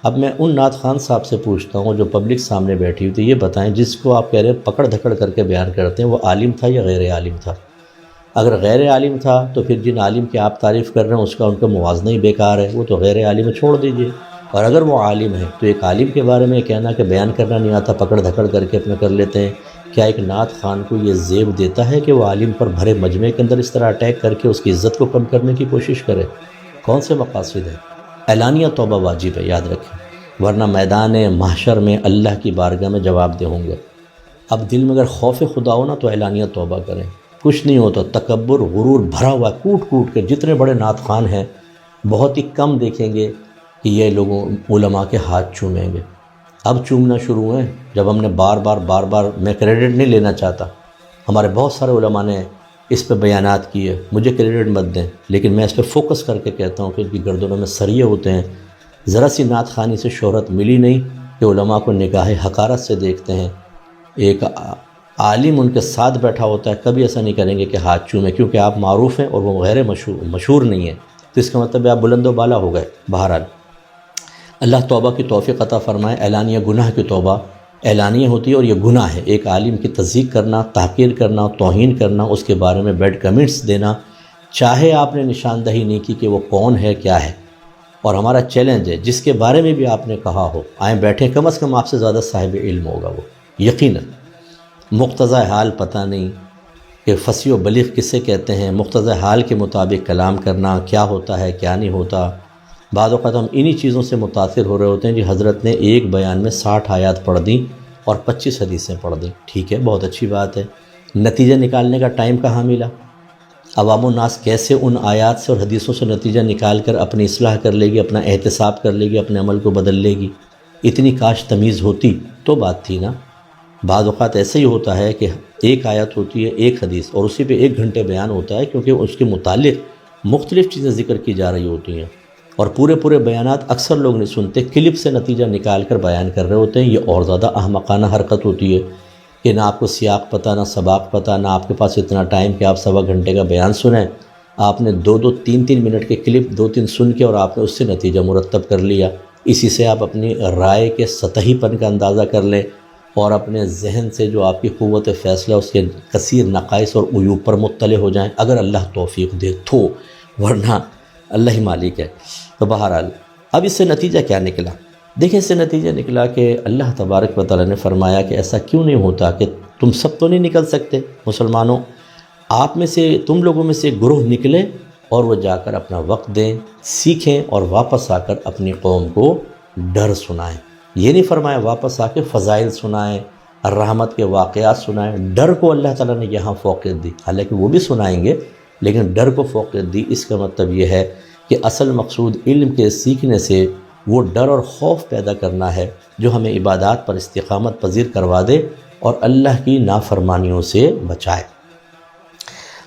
اب میں ان نعت خان صاحب سے پوچھتا ہوں جو پبلک سامنے بیٹھی ہوئی تھی، یہ بتائیں جس کو آپ کہہ رہے ہیں پکڑ دھکڑ کر کے بیان کرتے ہیں، وہ عالم تھا یا غیر عالم تھا؟ اگر غیر عالم تھا تو پھر جن عالم کی آپ تعریف کر رہے ہیں اس کا ان کا موازنہ ہی بیکار ہے، وہ تو غیر عالم ہے، چھوڑ دیجئے۔ اور اگر وہ عالم ہے تو ایک عالم کے بارے میں یہ کہنا کہ بیان کرنا نہیں آتا، پکڑ دھکڑ کر کے اپنا کر لیتے ہیں، کیا ایک نعت خان کو یہ زیب دیتا ہے کہ وہ عالم پر بھرے مجمع کے اندر اس طرح اٹیک کر کے اس کی عزت کو کم کرنے کی کوشش کرے؟ کون سے مقاصد ہیں؟ اعلانیہ توبہ واجب ہے، یاد رکھیں، ورنہ میدان محشر میں اللہ کی بارگاہ میں جواب دہ ہوں گے۔ اب دل میں اگر خوف خدا ہو نا تو اعلانیہ توبہ کریں، کچھ نہیں ہوتا، تکبر غرور بھرا ہوا کوٹ کوٹ کے جتنے بڑے نعت خان ہیں بہت ہی کم دیکھیں گے کہ یہ لوگوں علماء کے ہاتھ چومیں گے۔ اب چومنا شروع ہیں، جب ہم نے بار بار میں کریڈٹ نہیں لینا چاہتا، ہمارے بہت سارے علماء نے اس پہ بیانات کیے، مجھے کریڈٹ مت دیں، لیکن میں اس پہ فوکس کر کے کہتا ہوں کہ ان کی گردنوں میں سریے ہوتے ہیں۔ ذرا سی نعت خوانی سے شہرت ملی نہیں کہ علماء کو نگاہ حقارت سے دیکھتے ہیں۔ ایک عالم ان کے ساتھ بیٹھا ہوتا ہے، کبھی ایسا نہیں کریں گے کہ ہاتھ چومیں، کیونکہ آپ معروف ہیں اور وہ غیر مشہور نہیں ہیں، تو اس کا مطلب ہے آپ بلند و بالا ہو گئے۔ بہرحال اللہ توبہ کی توفیق عطا فرمائے۔ اعلانیہ گناہ کی توبہ اعلانیہ ہوتی ہے اور یہ گناہ ہے، ایک عالم کی تضحیق کرنا، تحقیر کرنا، توہین کرنا، اس کے بارے میں بیڈ کمنٹس دینا، چاہے آپ نے نشاندہی نہیں کی کہ وہ کون ہے کیا ہے۔ اور ہمارا چیلنج ہے جس کے بارے میں بھی آپ نے کہا ہو آئیں بیٹھیں، کم از کم آپ سے زیادہ صاحب علم ہوگا وہ، یقیناً۔ مقتضى حال پتہ نہیں کہ فصیح و بلیغ کسے کہتے ہیں، مقتضى حال کے مطابق کلام کرنا کیا ہوتا ہے کیا نہیں ہوتا۔ بعض اوقات ہم انہی چیزوں سے متاثر ہو رہے ہوتے ہیں، جی حضرت نے ایک بیان میں 60 آیات پڑھ دیں اور 25 حدیثیں پڑھ دیں، ٹھیک ہے، بہت اچھی بات ہے، نتیجہ نکالنے کا ٹائم کہاں ملا؟ عوام الناس کیسے ان آیات سے اور حدیثوں سے نتیجہ نکال کر اپنی اصلاح کر لے گی، اپنا احتساب کر لے گی، اپنے عمل کو بدل لے گی؟ اتنی کاش تمیز ہوتی تو بات تھی نا۔ بعض اوقات ایسے ہی ہوتا ہے کہ ایک آیت ہوتی ہے، ایک حدیث، اور اسی پہ 1 گھنٹے بیان ہوتا ہے، کیونکہ اس کے متعلق مختلف چیزیں ذکر کی جا رہی ہوتی ہیں، اور پورے بیانات اکثر لوگ نہیں سنتے، کلپ سے نتیجہ نکال کر بیان کر رہے ہوتے ہیں۔ یہ اور زیادہ احمقانہ حرکت ہوتی ہے کہ نہ آپ کو سیاق پتہ، نہ سباق پتہ، نہ آپ کے پاس اتنا ٹائم کہ آپ 1.25 گھنٹے کا بیان سنیں، آپ نے 2 3 منٹ کے کلپ 2 سن کے اور آپ نے اس سے نتیجہ مرتب کر لیا۔ اسی سے آپ اپنی رائے کے سطحی پن کا اندازہ کر لیں اور اپنے ذہن سے جو آپ کی قوت فیصلہ اس کے کثیر نقائص اور عیوب پر مطلع ہو جائیں، اگر اللہ توفیق دے تو، ورنہ اللہ ہی مالک ہے۔ تو بہرحال اب اس سے نتیجہ کیا نکلا؟ دیکھیں، اس سے نتیجہ نکلا کہ اللہ تبارک و تعالیٰ نے فرمایا کہ ایسا کیوں نہیں ہوتا کہ تم سب تو نہیں نکل سکتے مسلمانوں، آپ میں سے، تم لوگوں میں سے گروہ نکلے اور وہ جا کر اپنا وقت دیں، سیکھیں اور واپس آ کر اپنی قوم کو ڈر سنائیں۔ یہ نہیں فرمایا واپس آ کے فضائل سنائیں، رحمت کے واقعات سنائیں، ڈر کو اللہ تعالیٰ نے یہاں فوقیت دی، حالانکہ وہ بھی سنائیں گے لیکن ڈر کو فوقیت دی۔ اس کا مطلب یہ ہے کہ اصل مقصود علم کے سیکھنے سے وہ ڈر اور خوف پیدا کرنا ہے جو ہمیں عبادات پر استقامت پذیر کروا دے اور اللہ کی نافرمانیوں سے بچائے۔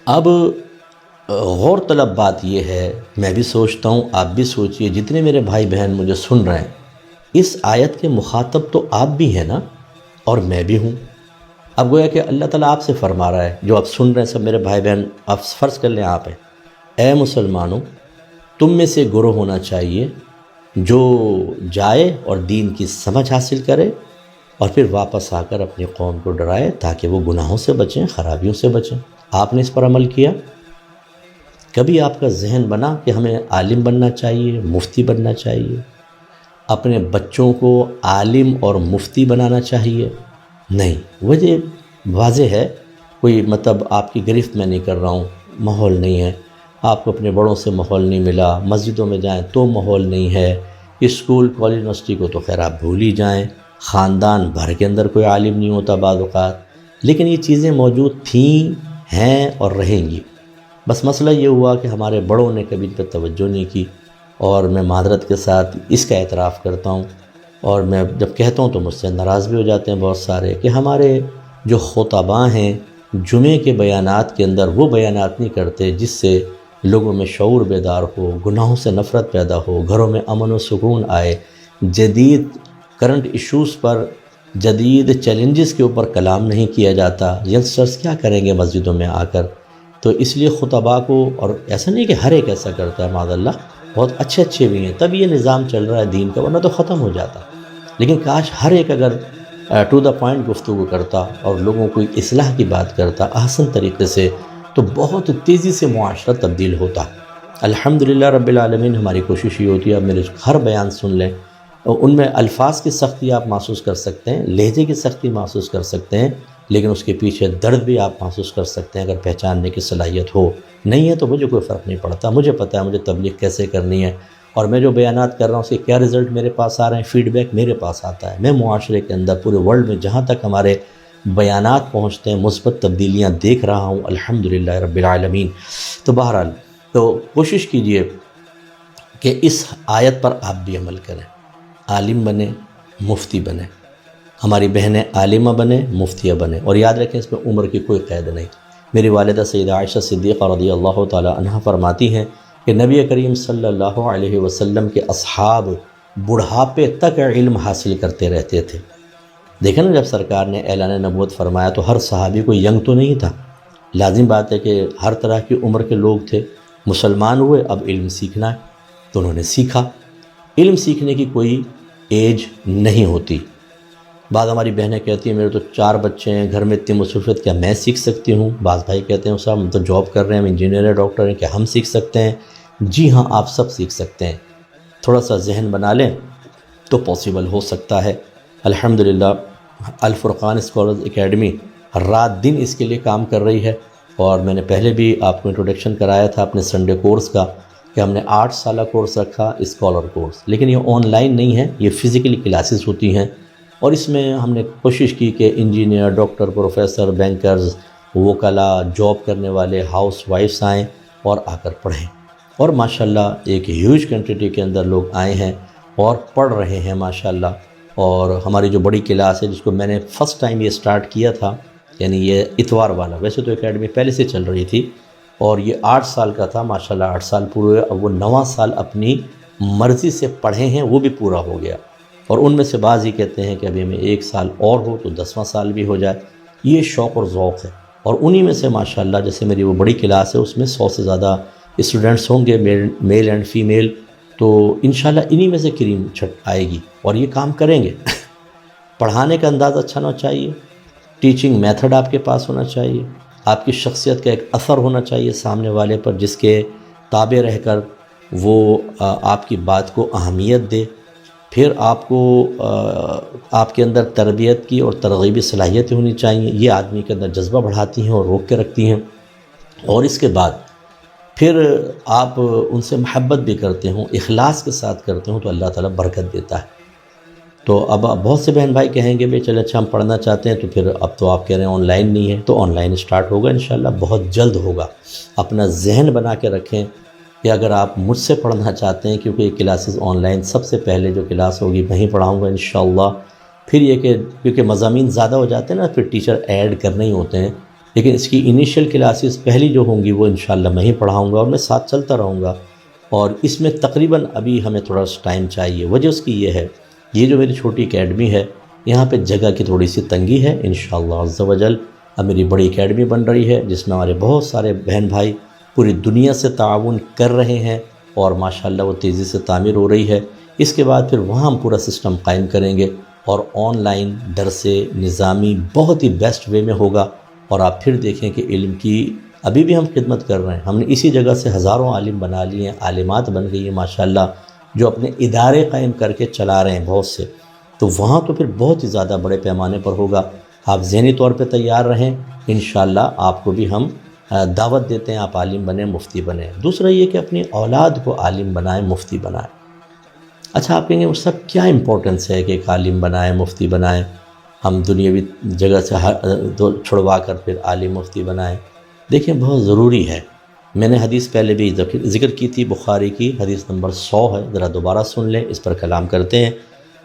اب غور طلب بات یہ ہے، میں بھی سوچتا ہوں، آپ بھی سوچئے، جتنے میرے بھائی بہن مجھے سن رہے ہیں، اس آیت کے مخاطب تو آپ بھی ہیں نا، اور میں بھی ہوں۔ اب گویا کہ اللہ تعالیٰ آپ سے فرما رہا ہے، جو آپ سن رہے ہیں سب میرے بھائی بہن، آپ فرض کر لیں آپ ہیں، اے مسلمانوں، تم میں سے گروہ ہونا چاہیے جو جائے اور دین کی سمجھ حاصل کرے اور پھر واپس آ کر اپنی قوم کو ڈرائے تاکہ وہ گناہوں سے بچیں، خرابیوں سے بچیں۔ آپ نے اس پر عمل کیا؟ کبھی آپ کا ذہن بنا کہ ہمیں عالم بننا چاہیے، مفتی بننا چاہیے، اپنے بچوں کو عالم اور مفتی بنانا چاہیے؟ نہیں، وجہ واضح ہے، کوئی مطلب آپ کی گرفت میں نہیں کر رہا ہوں، ماحول نہیں ہے، آپ کو اپنے بڑوں سے ماحول نہیں ملا، مسجدوں میں جائیں تو ماحول نہیں ہے، اسکول کالج یونیورسٹی کو تو خیر آپ بھول ہی جائیں، خاندان بھر کے اندر کوئی عالم نہیں ہوتا بعض اوقات، لیکن یہ چیزیں موجود تھیں، ہیں اور رہیں گی۔ بس مسئلہ یہ ہوا کہ ہمارے بڑوں نے کبھی ان پہ توجہ نہیں کی، اور میں معذرت کے ساتھ اس کا اعتراف کرتا ہوں، اور میں جب کہتا ہوں تو مجھ سے ناراض بھی ہو جاتے ہیں بہت سارے کہ ہمارے جو خطباء ہیں جمعے کے بیانات کے اندر وہ بیانات نہیں کرتے جس سے لوگوں میں شعور بیدار ہو، گناہوں سے نفرت پیدا ہو، گھروں میں امن و سکون آئے، جدید کرنٹ ایشوز پر، جدید چیلنجز کے اوپر کلام نہیں کیا جاتا۔ ینگسٹرز کیا کریں گے مسجدوں میں آ کر؟ تو اس لیے خطباء کو، اور ایسا نہیں کہ ہر ایک ایسا کرتا ہے، معاذ اللہ بہت اچھے اچھے بھی ہیں، تب یہ نظام چل رہا ہے دین کا، ورنہ تو ختم ہو جاتا۔ لیکن کاش ہر ایک اگر ٹو دا پوائنٹ گفتگو کرتا اور لوگوں کو اصلاح کی بات کرتا احسن طریقے سے، تو بہت تیزی سے معاشرہ تبدیل ہوتا۔ الحمدللہ رب العالمین، ہماری کوشش یہ ہوتی ہے، اب میرے ہر بیان سن لیں، ان میں الفاظ کی سختی آپ محسوس کر سکتے ہیں، لہجے کی سختی محسوس کر سکتے ہیں، لیکن اس کے پیچھے درد بھی آپ محسوس کر سکتے ہیں اگر پہچاننے کی صلاحیت ہو۔ نہیں ہے تو مجھے کوئی فرق نہیں پڑتا، مجھے پتہ ہے مجھے تبلیغ کیسے کرنی ہے، اور میں جو بیانات کر رہا ہوں اس کے کیا رزلٹ میرے پاس آ رہے ہیں، فیڈ بیک میرے پاس آتا ہے۔ میں معاشرے کے اندر پورے ورلڈ میں جہاں تک ہمارے بیانات پہنچتے ہیں مثبت تبدیلیاں دیکھ رہا ہوں، الحمدللہ رب العالمین۔ تو بہرحال تو کوشش کیجئے کہ اس آیت پر آپ بھی عمل کریں، عالم بنیں، مفتی بنیں، ہماری بہنیں عالمہ بنیں، مفتیہ بنیں، اور یاد رکھیں اس میں عمر کی کوئی قید نہیں۔ میری والدہ سیدہ عائشہ صدیقہ رضی اللہ تعالی عنہ فرماتی ہیں کہ نبی کریم صلی اللہ علیہ وسلم کے اصحاب بڑھاپے تک علم حاصل کرتے رہتے تھے۔ دیکھیں نا، جب سرکار نے اعلان نبوت فرمایا تو ہر صحابی کوئی ینگ تو نہیں تھا، لازم بات ہے کہ ہر طرح کی عمر کے لوگ تھے۔ مسلمان ہوئے، اب علم سیکھنا ہے تو انہوں نے سیکھا۔ علم سیکھنے کی کوئی ایج نہیں ہوتی۔ بعض ہماری بہنیں کہتی ہیں میرے تو 4 بچے ہیں، گھر میں اتنی مصروفیت، کیا میں سیکھ سکتی ہوں؟ بعض بھائی کہتے ہیں صاحب ہم تو جاب کر رہے ہیں، ہم انجینئر ہیں، ڈاکٹر ہیں، کیا ہم سیکھ سکتے ہیں؟ جی ہاں، آپ سب سیکھ سکتے ہیں، تھوڑا سا ذہن بنا لیں تو پاسبل ہو سکتا ہے۔ الحمدللہ الفرقان اسکالرز اکیڈمی رات دن اس کے لیے کام کر رہی ہے، اور میں نے پہلے بھی آپ کو انٹروڈکشن کرایا تھا اپنے سنڈے کورس کا کہ ہم نے 8 سالہ کورس رکھا اسکالر کورس، لیکن یہ آن لائن نہیں ہے، یہ فزیکلی کلاسز ہوتی ہیں، اور اس میں ہم نے کوشش کی کہ انجینئر، ڈاکٹر، پروفیسر، بینکرز، وکلاء، جاب کرنے والے، ہاؤس وائفس آئیں اور آ کر پڑھیں، اور ماشاءاللہ ایک ہیوج کوانٹٹی کے اندر لوگ آئے ہیں اور پڑھ رہے ہیں ماشاءاللہ۔ اور ہماری جو بڑی کلاس ہے جس کو میں نے فرسٹ ٹائم یہ سٹارٹ کیا تھا، یعنی یہ اتوار والا، ویسے تو اکیڈمی پہلے سے چل رہی تھی، اور یہ 8 سال کا تھا، ماشاءاللہ 8 سال پورے ہوئے، اب وہ 9واں سال اپنی مرضی سے پڑھے ہیں، وہ بھی پورا ہو گیا، اور ان میں سے بعض ہی کہتے ہیں کہ ابھی ہمیں 1 سال اور ہو تو 10واں سال بھی ہو جائے۔ یہ شوق اور ذوق ہے، اور انہی میں سے ماشاءاللہ جیسے میری وہ بڑی کلاس ہے اس میں 100 سے زیادہ اسٹوڈنٹس ہوں گے، میل اینڈ فیمیل، تو انشاءاللہ انہی میں سے کریم چھٹ آئے گی، اور یہ کام کریں گے۔ پڑھانے کا انداز اچھا ہونا چاہیے، ٹیچنگ میتھڈ آپ کے پاس ہونا چاہیے، آپ کی شخصیت کا ایک اثر ہونا چاہیے سامنے والے پر، جس کے تابع رہ کر وہ آپ کی بات کو اہمیت دے۔ پھر آپ کو آپ کے اندر تربیت کی اور ترغیبی صلاحیتیں ہونی چاہیے، یہ آدمی کے اندر جذبہ بڑھاتی ہیں اور روک کے رکھتی ہیں، اور اس کے بعد پھر آپ ان سے محبت بھی کرتے ہوں، اخلاص کے ساتھ کرتے ہوں، تو اللہ تعالیٰ برکت دیتا ہے۔ تو اب بہت سے بہن بھائی کہیں گے بھئی چلے اچھا ہم پڑھنا چاہتے ہیں، تو پھر اب تو آپ کہہ رہے ہیں آن لائن نہیں ہے، تو آن لائن اسٹارٹ ہوگا انشاءاللہ، بہت جلد ہوگا۔ اپنا ذہن بنا کے رکھیں کہ اگر آپ مجھ سے پڑھنا چاہتے ہیں، کیونکہ یہ کلاسز آن لائن سب سے پہلے جو کلاس ہوگی وہیں پڑھاؤں گا انشاءاللہ۔ پھر یہ کہ کیونکہ مضامین زیادہ ہو جاتے ہیں نا، پھر ٹیچر ایڈ کرنے ہی ہوتے ہیں، لیکن اس کی انیشیل کلاسز پہلی جو ہوں گی وہ انشاءاللہ میں ہی پڑھاؤں گا، اور میں ساتھ چلتا رہوں گا، اور اس میں تقریباً ابھی ہمیں تھوڑا سا ٹائم چاہیے۔ وجہ اس کی یہ ہے، یہ جو میری چھوٹی اکیڈمی ہے یہاں پہ جگہ کی تھوڑی سی تنگی ہے، انشاءاللہ عز و جل اب میری بڑی اکیڈمی بن رہی ہے جس میں ہمارے بہت سارے بہن بھائی پوری دنیا سے تعاون کر رہے ہیں، اور ماشاءاللہ وہ تیزی سے تعمیر ہو رہی ہے۔ اس کے بعد پھر وہاں ہم پورا سسٹم قائم کریں گے، اور آن لائن درس نظامی بہت ہی بیسٹ وے میں ہوگا، اور آپ پھر دیکھیں کہ علم کی ابھی بھی ہم خدمت کر رہے ہیں۔ ہم نے اسی جگہ سے ہزاروں عالم بنا لیے ہیں، عالمات بن گئی ہیں ماشاءاللہ، جو اپنے ادارے قائم کر کے چلا رہے ہیں بہت سے، تو وہاں تو پھر بہت ہی زیادہ بڑے پیمانے پر ہوگا۔ آپ ذہنی طور پہ تیار رہیں، انشاءاللہ آپ کو بھی ہم دعوت دیتے ہیں، آپ عالم بنیں، مفتی بنیں۔ دوسرا یہ کہ اپنی اولاد کو عالم بنائیں، مفتی بنائیں۔ اچھا آپ کہیں گے اس سب کیا امپورٹنس ہے کہ ایک عالم بنائیں، مفتی بنائیں، ہم دنیاوی جگہ سے چھڑوا کر پھر عالم مفتی بنائیں؟ دیکھیں بہت ضروری ہے، میں نے حدیث پہلے بھی ذکر کی تھی، بخاری کی حدیث نمبر 100 ہے، ذرا دوبارہ سن لیں، اس پر کلام کرتے ہیں۔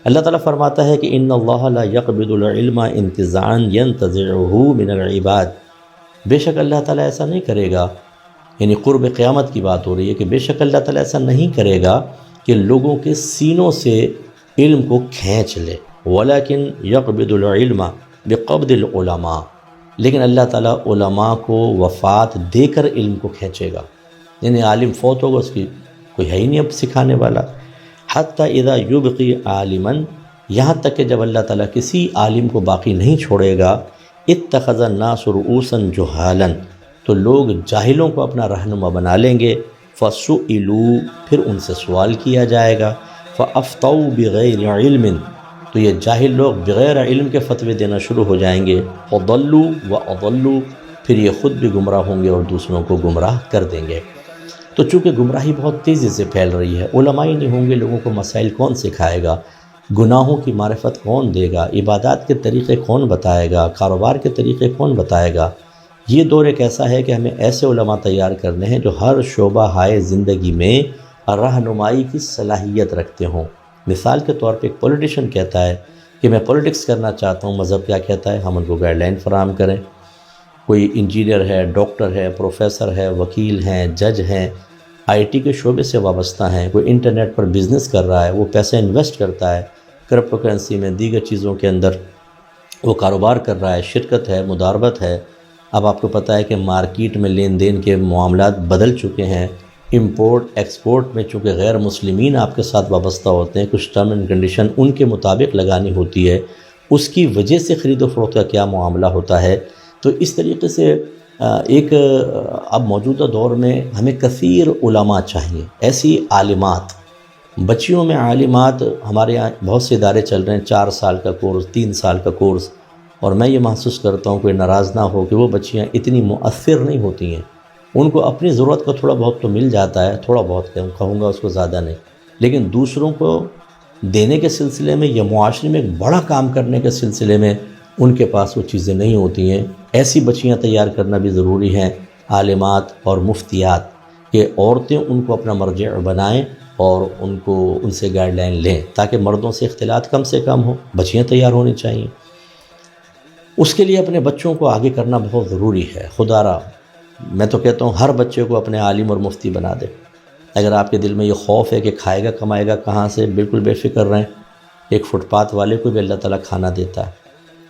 اللہ تعالیٰ فرماتا ہے کہ ان اللہ لا يقبض العلم انتزاعا ينتزعه من العباد، بے شک اللہ تعالیٰ ایسا نہیں کرے گا، یعنی قرب قیامت کی بات ہو رہی ہے کہ بے شک اللہ تعالیٰ ایسا نہیں کرے گا کہ لوگوں کے سینوں سے علم کو کھینچ لے، ولیکن يقبض العلم بقبض العلماء، لیکن اللہ تعالیٰ علماء کو وفات دے کر علم کو کھینچے گا، یعنی عالم فوت ہوگا، اس کی کوئی ہے ہی نہیں اب سکھانے والا۔ حتیٰ اذا یبقی عالما، یہاں تک کہ جب اللہ تعالیٰ کسی عالم کو باقی نہیں چھوڑے گا، اتخذ الناس رؤوسا جہالا، تو لوگ جاہلوں کو اپنا رہنما بنا لیں گے، فسئلوا، پھر ان سے سوال کیا جائے گا، فافتوا بغیر علم، تو یہ جاہل لوگ بغیر علم کے فتوے دینا شروع ہو جائیں گے، فضلوا واضلوا، پھر یہ خود بھی گمراہ ہوں گے اور دوسروں کو گمراہ کر دیں گے۔ تو چونکہ گمراہی بہت تیزی سے پھیل رہی ہے، علماء ہی نہیں ہوں گے، لوگوں کو مسائل کون سکھائے گا، گناہوں کی معرفت کون دے گا، عبادات کے طریقے کون بتائے گا، کاروبار کے طریقے کون بتائے گا۔ یہ دور ایک ایسا ہے کہ ہمیں ایسے علماء تیار کرنے ہیں جو ہر شعبہ ہائے زندگی میں رہنمائی کی صلاحیت رکھتے ہوں۔ مثال کے طور پہ ایک پولیٹیشین کہتا ہے کہ میں پولیٹکس کرنا چاہتا ہوں، مذہب کیا کہتا ہے؟ ہم ان کو گائیڈ لائن فراہم کریں۔ کوئی انجینئر ہے، ڈاکٹر ہے، پروفیسر ہے، وکیل ہیں، جج ہیں، آئی ٹی کے شعبے سے وابستہ ہیں، کوئی انٹرنیٹ پر بزنس کر رہا ہے، وہ پیسہ انویسٹ کرتا ہے کرپٹو کرنسی میں، دیگر چیزوں کے اندر وہ کاروبار کر رہا ہے، شرکت ہے، مداربت ہے۔ اب آپ کو پتہ ہے کہ مارکیٹ میں لین دین کے معاملات بدل چکے ہیں، امپورٹ ایکسپورٹ میں چونکہ غیر مسلمین آپ کے ساتھ وابستہ ہوتے ہیں، کچھ ٹرم اینڈ کنڈیشن ان کے مطابق لگانی ہوتی ہے، اس کی وجہ سے خرید و فروخت کا کیا معاملہ ہوتا ہے۔ تو اس طریقے سے اب موجودہ دور میں ہمیں کثیر علماء چاہیے، ایسی عالمات، بچیوں میں عالمات۔ ہمارے یہاں بہت سے ادارے چل رہے ہیں، 4 سال کا کورس، 3 سال کا کورس، اور میں یہ محسوس کرتا ہوں، کوئی ناراض نہ ہو، کہ وہ بچیاں اتنی مؤثر نہیں ہوتی ہیں، ان کو اپنی ضرورت کا تھوڑا بہت تو مل جاتا ہے، تھوڑا بہت کہوں گا، اس کو زیادہ نہیں، لیکن دوسروں کو دینے کے سلسلے میں یا معاشرے میں ایک بڑا کام کرنے کے سلسلے میں ان کے پاس وہ چیزیں نہیں ہوتی ہیں۔ ایسی بچیاں تیار کرنا بھی ضروری ہیں، عالمات اور مفتیات، کہ عورتیں ان کو اپنا مرجع بنائیں اور ان سے گائیڈ لائن لیں، تاکہ مردوں سے اختلاط کم سے کم ہو۔ بچیاں تیار ہونی چاہیے، اس کے لیے اپنے بچوں کو آگے کرنا بہت ضروری ہے۔ خدا را، میں تو کہتا ہوں ہر بچے کو اپنے عالم اور مفتی بنا دے۔ اگر آپ کے دل میں یہ خوف ہے کہ کھائے گا کمائے گا کہاں سے، بالکل بے فکر رہیں، ایک فٹ پاتھ والے کو بھی اللہ تعالیٰ کھانا دیتا ہے۔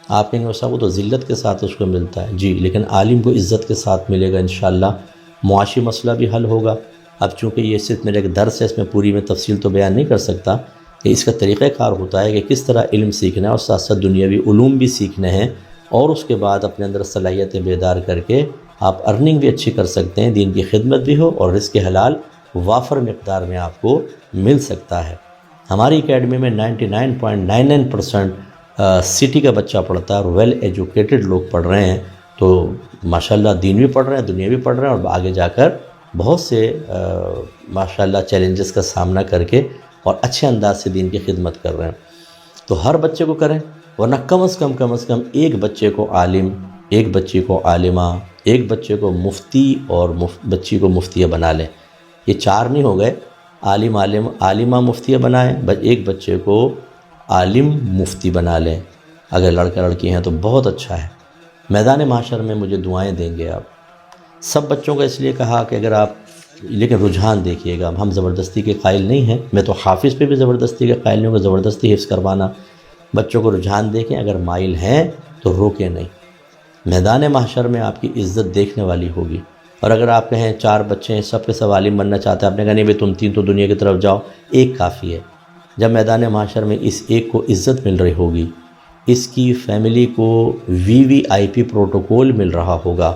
آپ کہیں گے صاحب وہ تو ذلت کے ساتھ اس کو ملتا ہے، جی، لیکن عالم کو عزت کے ساتھ ملے گا انشاءاللہ، معاشی مسئلہ بھی حل ہوگا۔ اب چونکہ یہ صرف میرے ایک درس ہے، اس میں پوری میں تفصیل تو بیان نہیں کر سکتا، کہ اس کا طریقہ کار ہوتا ہے کہ کس طرح علم سیکھنا ہے اور ساتھ ساتھ دنیاوی علوم بھی سیکھنے ہیں، اور اس کے بعد اپنے اندر صلاحیتیں بیدار کر کے آپ ارننگ بھی اچھی کر سکتے ہیں، دین کی خدمت بھی ہو، اور رزق حلال وافر مقدار میں آپ کو مل سکتا ہے۔ ہماری اکیڈمی میں 99.99% سٹی کا بچہ پڑھتا ہے، اور ویل ایجوکیٹڈ لوگ پڑھ رہے ہیں، تو ماشاءاللہ دین بھی پڑھ رہے ہیں، دنیا بھی پڑھ رہے ہیں، اور آگے جا کر بہت سے ماشاءاللہ چیلنجز کا سامنا کر کے اور اچھے انداز سے دین کی خدمت کر رہے ہیں۔ تو ہر بچے کو کریں، ورنہ کم از کم ایک بچے کو عالم، ایک بچی کو عالمہ، ایک بچے کو مفتی اور بچی کو مفتیہ بنا لیں۔ یہ 4 نہیں ہو گئے، عالمہ مفتیہ بنائیں، ایک بچے کو عالم مفتی بنا لیں۔ اگر لڑکا لڑکی ہیں تو بہت اچھا ہے۔ میدان معاشر میں مجھے دعائیں دیں گے آپ سب بچوں کا، اس لیے کہا کہ اگر آپ، لیکن رجحان دیکھیے گا، ہم زبردستی کے قائل نہیں ہیں، میں تو حافظ پہ بھی زبردستی کے قائل نہیں ہوں کہ زبردستی حفظ کروانا۔ بچوں کو رجحان دیکھیں، اگر مائل ہیں تو روکیں نہیں۔ میدان محشر میں آپ کی عزت دیکھنے والی ہوگی۔ اور اگر آپ کہیں 4 بچے ہیں، سب کے سب عالم بننا چاہتے ہیں، آپ نے کہا نہیں بھائی تم 3 تو دنیا کی طرف جاؤ، ایک کافی ہے۔ جب میدان محشر میں اس ایک کو عزت مل رہی ہوگی، اس کی فیملی کو VVIP پروٹوکول مل رہا ہوگا،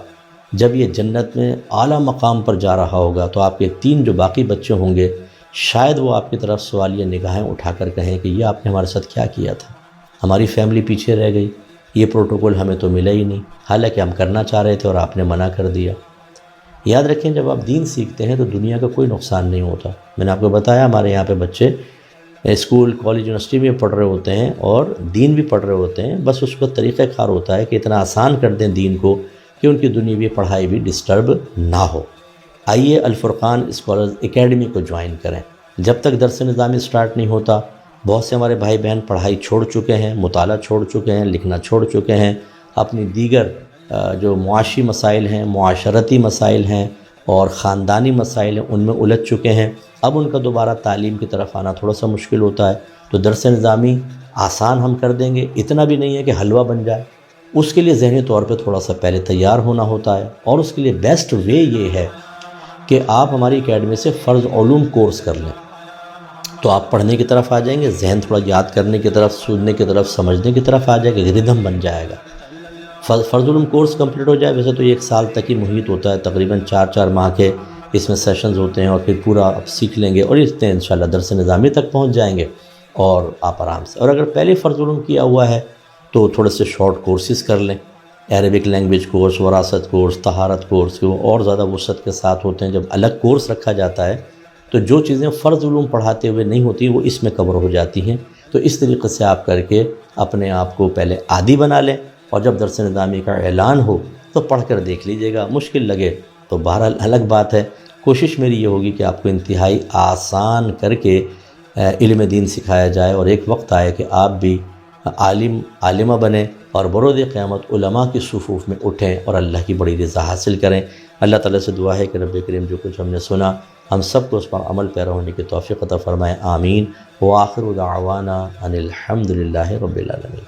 جب یہ جنت میں اعلیٰ مقام پر جا رہا ہوگا، تو آپ کے 3 جو باقی بچے ہوں گے، شاید وہ آپ کی طرف سوالیہ نگاہیں اٹھا کر کہیں کہ یہ آپ نے ہمارے ساتھ کیا کیا تھا، ہماری فیملی پیچھے رہ گئی، یہ پروٹوکول ہمیں تو ملا ہی نہیں، حالانکہ ہم کرنا چاہ رہے تھے اور آپ نے منع کر دیا۔ یاد رکھیں، جب آپ دین سیکھتے ہیں تو دنیا کا کوئی نقصان نہیں ہوتا۔ میں نے آپ کو بتایا، ہمارے یہاں پہ بچے اسکول، کالج، یونیورسٹی میں پڑھ رہے ہوتے ہیں اور دین بھی پڑھ رہے ہوتے ہیں، بس اس کا طریقہ کار ہوتا ہے کہ اتنا آسان کر دیں دین کو کہ ان کی دنیاوی پڑھائی بھی ڈسٹرب نہ ہو۔ آئیے الفرقان اسکالرز اکیڈمی کو جوائن کریں۔ جب تک درس نظامی سٹارٹ نہیں ہوتا، بہت سے ہمارے بھائی بہن پڑھائی چھوڑ چکے ہیں، مطالعہ چھوڑ چکے ہیں، لکھنا چھوڑ چکے ہیں، اپنی دیگر جو معاشی مسائل ہیں، معاشرتی مسائل ہیں اور خاندانی مسائل ہیں، ان میں الجھ چکے ہیں۔ اب ان کا دوبارہ تعلیم کی طرف آنا تھوڑا سا مشکل ہوتا ہے، تو درس نظامی آسان ہم کر دیں گے، اتنا بھی نہیں ہے کہ حلوہ بن جائے، اس کے لیے ذہنی طور پہ تھوڑا سا پہلے تیار ہونا ہوتا ہے، اور اس کے لیے بیسٹ وے یہ ہے کہ آپ ہماری اکیڈمی سے فرض علوم کورس کر لیں، تو آپ پڑھنے کی طرف آ جائیں گے، ذہن تھوڑا یاد کرنے کی طرف، سننے کی طرف، سمجھنے کی طرف آ جائے گا، ردھم بن جائے گا۔ فرض علوم کورس کمپلیٹ ہو جائے، ویسے تو یہ 1 سال تک ہی محیط ہوتا ہے، تقریباً 4 ماہ کے اس میں سیشنز ہوتے ہیں، اور پھر پورا آپ سیکھ لیں گے اور اس میں انشاءاللہ درس نظامی تک پہنچ جائیں گے، اور آپ آرام سے۔ اور اگر پہلے فرض علوم کیا ہوا ہے تو تھوڑے سے شارٹ کورسز کر لیں، عربک لینگویج کورس، وراثت کورس، طہارت کورس، وہ اور زیادہ وسعت کے ساتھ ہوتے ہیں۔ جب الگ کورس رکھا جاتا ہے تو جو چیزیں فرض علوم پڑھاتے ہوئے نہیں ہوتی وہ اس میں کور ہو جاتی ہیں۔ تو اس طریقے سے آپ کر کے اپنے آپ کو پہلے عادی بنا لیں، اور جب درس نظامی کا اعلان ہو تو پڑھ کر دیکھ لیجئے گا، مشکل لگے تو بہرحال الگ بات ہے۔ کوشش میری یہ ہوگی کہ آپ کو انتہائی آسان کر کے علم دین سکھایا جائے، اور ایک وقت آئے کہ آپ بھی عالمہ بنیں اور بروز قیامت علماء کی صفوف میں اٹھیں اور اللہ کی بڑی رضا حاصل کریں۔ اللہ تعالیٰ سے دعا ہے کہ رب کریم جو کچھ ہم نے سنا ہم سب کو اس پر عمل پیرا ہونے کی توفیق عطا فرمائے، آمین۔ وآخر دعوانا ان الحمد للہ رب العالمین۔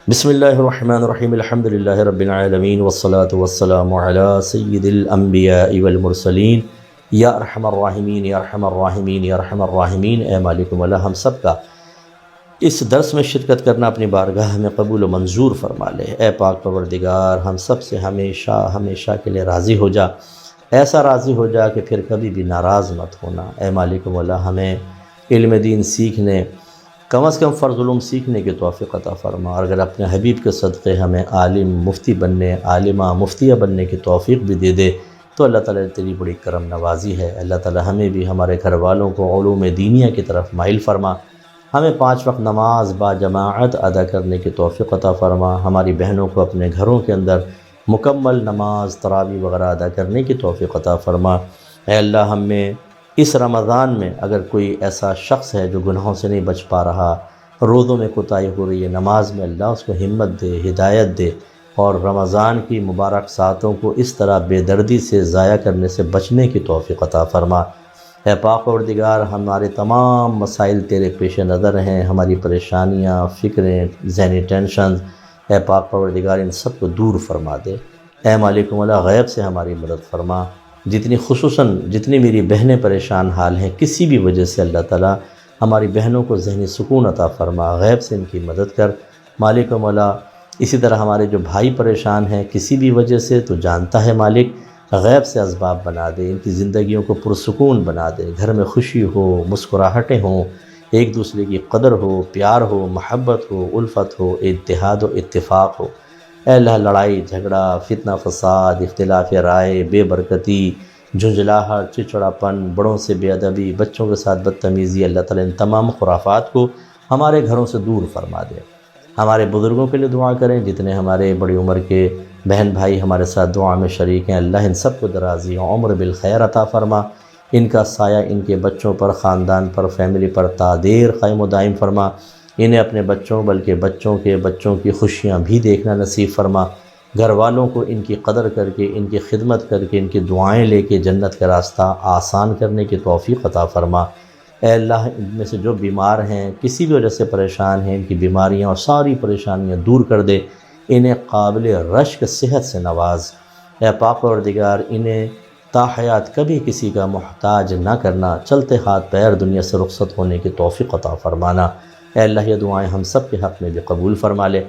بسم اللہ الرحمن الرحیم، الحمد للہ رب العالمین، والصلاة والسلام علی سید الانبیاء والمرسلین، یا ارحم الراحمین یا ارحم الراحمین یا ارحم الراحمین۔ اے مالک مولا، ہم سب کا اس درس میں شرکت کرنا اپنی بارگاہ میں قبول و منظور فرما لے۔ اے پاک پروردگار، ہم سب سے ہمیشہ ہمیشہ کے لیے راضی ہو جا، ایسا راضی ہو جا کہ پھر کبھی بھی ناراض مت ہونا۔ اے مالک مولا، ہمیں علم دین سیکھنے، کم از کم فرض علوم سیکھنے کی توفیق عطا فرما، اور اگر اپنے حبیب کے صدقے ہمیں عالم مفتی بننے، عالمہ مفتیہ بننے کی توفیق بھی دے دے تو اللہ تعالیٰ تیری بڑی کرم نوازی ہے۔ اللہ تعالیٰ ہمیں بھی ہمارے گھر والوں کو علوم دینیہ کی طرف مائل فرما، ہمیں 5 وقت نماز با جماعت ادا کرنے کی توفیق عطا فرما، ہماری بہنوں کو اپنے گھروں کے اندر مکمل نماز تراویح وغیرہ ادا کرنے کی توفیق عطا فرما۔ اے اللہ، ہم میں اس رمضان میں اگر کوئی ایسا شخص ہے جو گناہوں سے نہیں بچ پا رہا، روزوں میں کوتاہی ہو رہی ہے، نماز میں اللہ اس کو ہمت دے، ہدایت دے، اور رمضان کی مبارک ساعتوں کو اس طرح بے دردی سے ضائع کرنے سے بچنے کی توفیق عطا فرما۔ اے پاک پروردگار، ہمارے تمام مسائل تیرے پیش نظر ہیں، ہماری پریشانیاں، فکریں، ذہنی ٹینشنز، اے پاک پروردگار ان سب کو دور فرما دے۔ اے مالک مولا، غیب سے ہماری مدد فرما، جتنی میری بہنیں پریشان حال ہیں کسی بھی وجہ سے، اللہ تعالیٰ ہماری بہنوں کو ذہنی سکون عطا فرما، غیب سے ان کی مدد کر مالک مولا۔ اسی طرح ہمارے جو بھائی پریشان ہیں کسی بھی وجہ سے، تو جانتا ہے مالک، غیب سے اسباب بنا دے، ان کی زندگیوں کو پرسکون بنا دے، گھر میں خوشی ہو، مسکراہٹیں ہوں، ایک دوسرے کی قدر ہو، پیار ہو، محبت ہو، الفت ہو، اتحاد و اتفاق ہو۔ اے اللہ، لڑائی جھگڑا، فتنہ فساد، اختلاف رائے، بے برکتی، جھنجھلاہٹ، چڑچڑاپن، بڑوں سے بے ادبی، بچوں کے ساتھ بدتمیزی، اللہ تعالیٰ ان تمام خرافات کو ہمارے گھروں سے دور فرما دے۔ ہمارے بزرگوں کے لیے دعا کریں، جتنے ہمارے بڑی عمر کے بہن بھائی ہمارے ساتھ دعا میں شریک ہیں، اللہ ان سب کو درازی عمر بالخیر عطا فرما، ان کا سایہ ان کے بچوں پر، خاندان پر، فیملی پر تا دیر قائم و دائم فرما، انہیں اپنے بچوں بلکہ بچوں کی خوشیاں بھی دیکھنا نصیب فرما، گھر والوں کو ان کی قدر کر کے، ان کی خدمت کر کے، ان کی دعائیں لے کے جنت کا راستہ آسان کرنے کی توفیق عطا فرما۔ اے اللہ، ان میں سے جو بیمار ہیں، کسی بھی وجہ سے پریشان ہیں، ان کی بیماریاں اور ساری پریشانیاں دور کر دے، انہیں قابل رشک صحت سے نواز۔ اے پاک پروردگار، انہیں تا حیات کبھی کسی کا محتاج نہ کرنا، چلتے ہاتھ پیر دنیا سے رخصت ہونے کی توفیق عطا فرمانا۔ اے اللہ، یہ دعائیں ہم سب کے حق میں بھی قبول فرما لے۔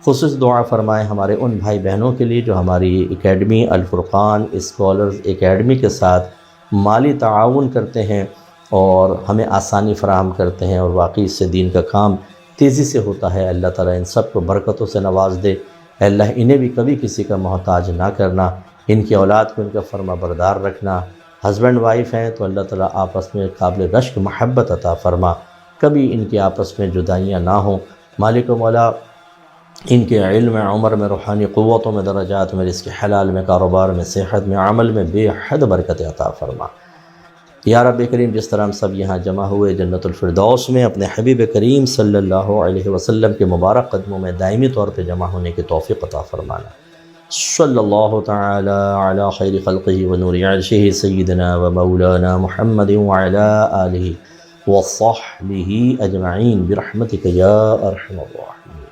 خصوص دعا فرمائے ہمارے ان بھائی بہنوں کے لیے جو ہماری اکیڈمی الفرقان اسکالرز اکیڈمی کے ساتھ مالی تعاون کرتے ہیں اور ہمیں آسانی فراہم کرتے ہیں، اور واقعی اس سے دین کا کام تیزی سے ہوتا ہے۔ اللہ تعالیٰ ان سب کو برکتوں سے نواز دے۔ اے اللہ، انہیں بھی کبھی کسی کا محتاج نہ کرنا، ان کی اولاد کو ان کا فرما بردار رکھنا۔ ہسبینڈ وائف ہیں تو اللہ تعالیٰ آپس میں قابل رشک محبت عطا فرما، کبھی ان کے آپس میں جدائیاں نہ ہوں۔ مالک و مولا، ان کے علم میں، عمر میں، روحانی قوتوں میں، درجات میں، رزق حلال میں، کاروبار میں، صحت میں، عمل میں بے حد برکت عطا فرما۔ یا رب کریم، جس طرح ہم سب یہاں جمع ہوئے جنت الفردوس میں اپنے حبیب کریم صلی اللہ علیہ وسلم کے مبارک قدموں میں دائمی طور پہ جمع ہونے کی توفیق عطا فرمانا۔ صلی اللہ تعالی علی خیر خلقہ و نور عرشہ سیدنا و مولانا محمد وعلی آلہ وصحبہ اجمعین برحمتک یا ارحم الراحمین۔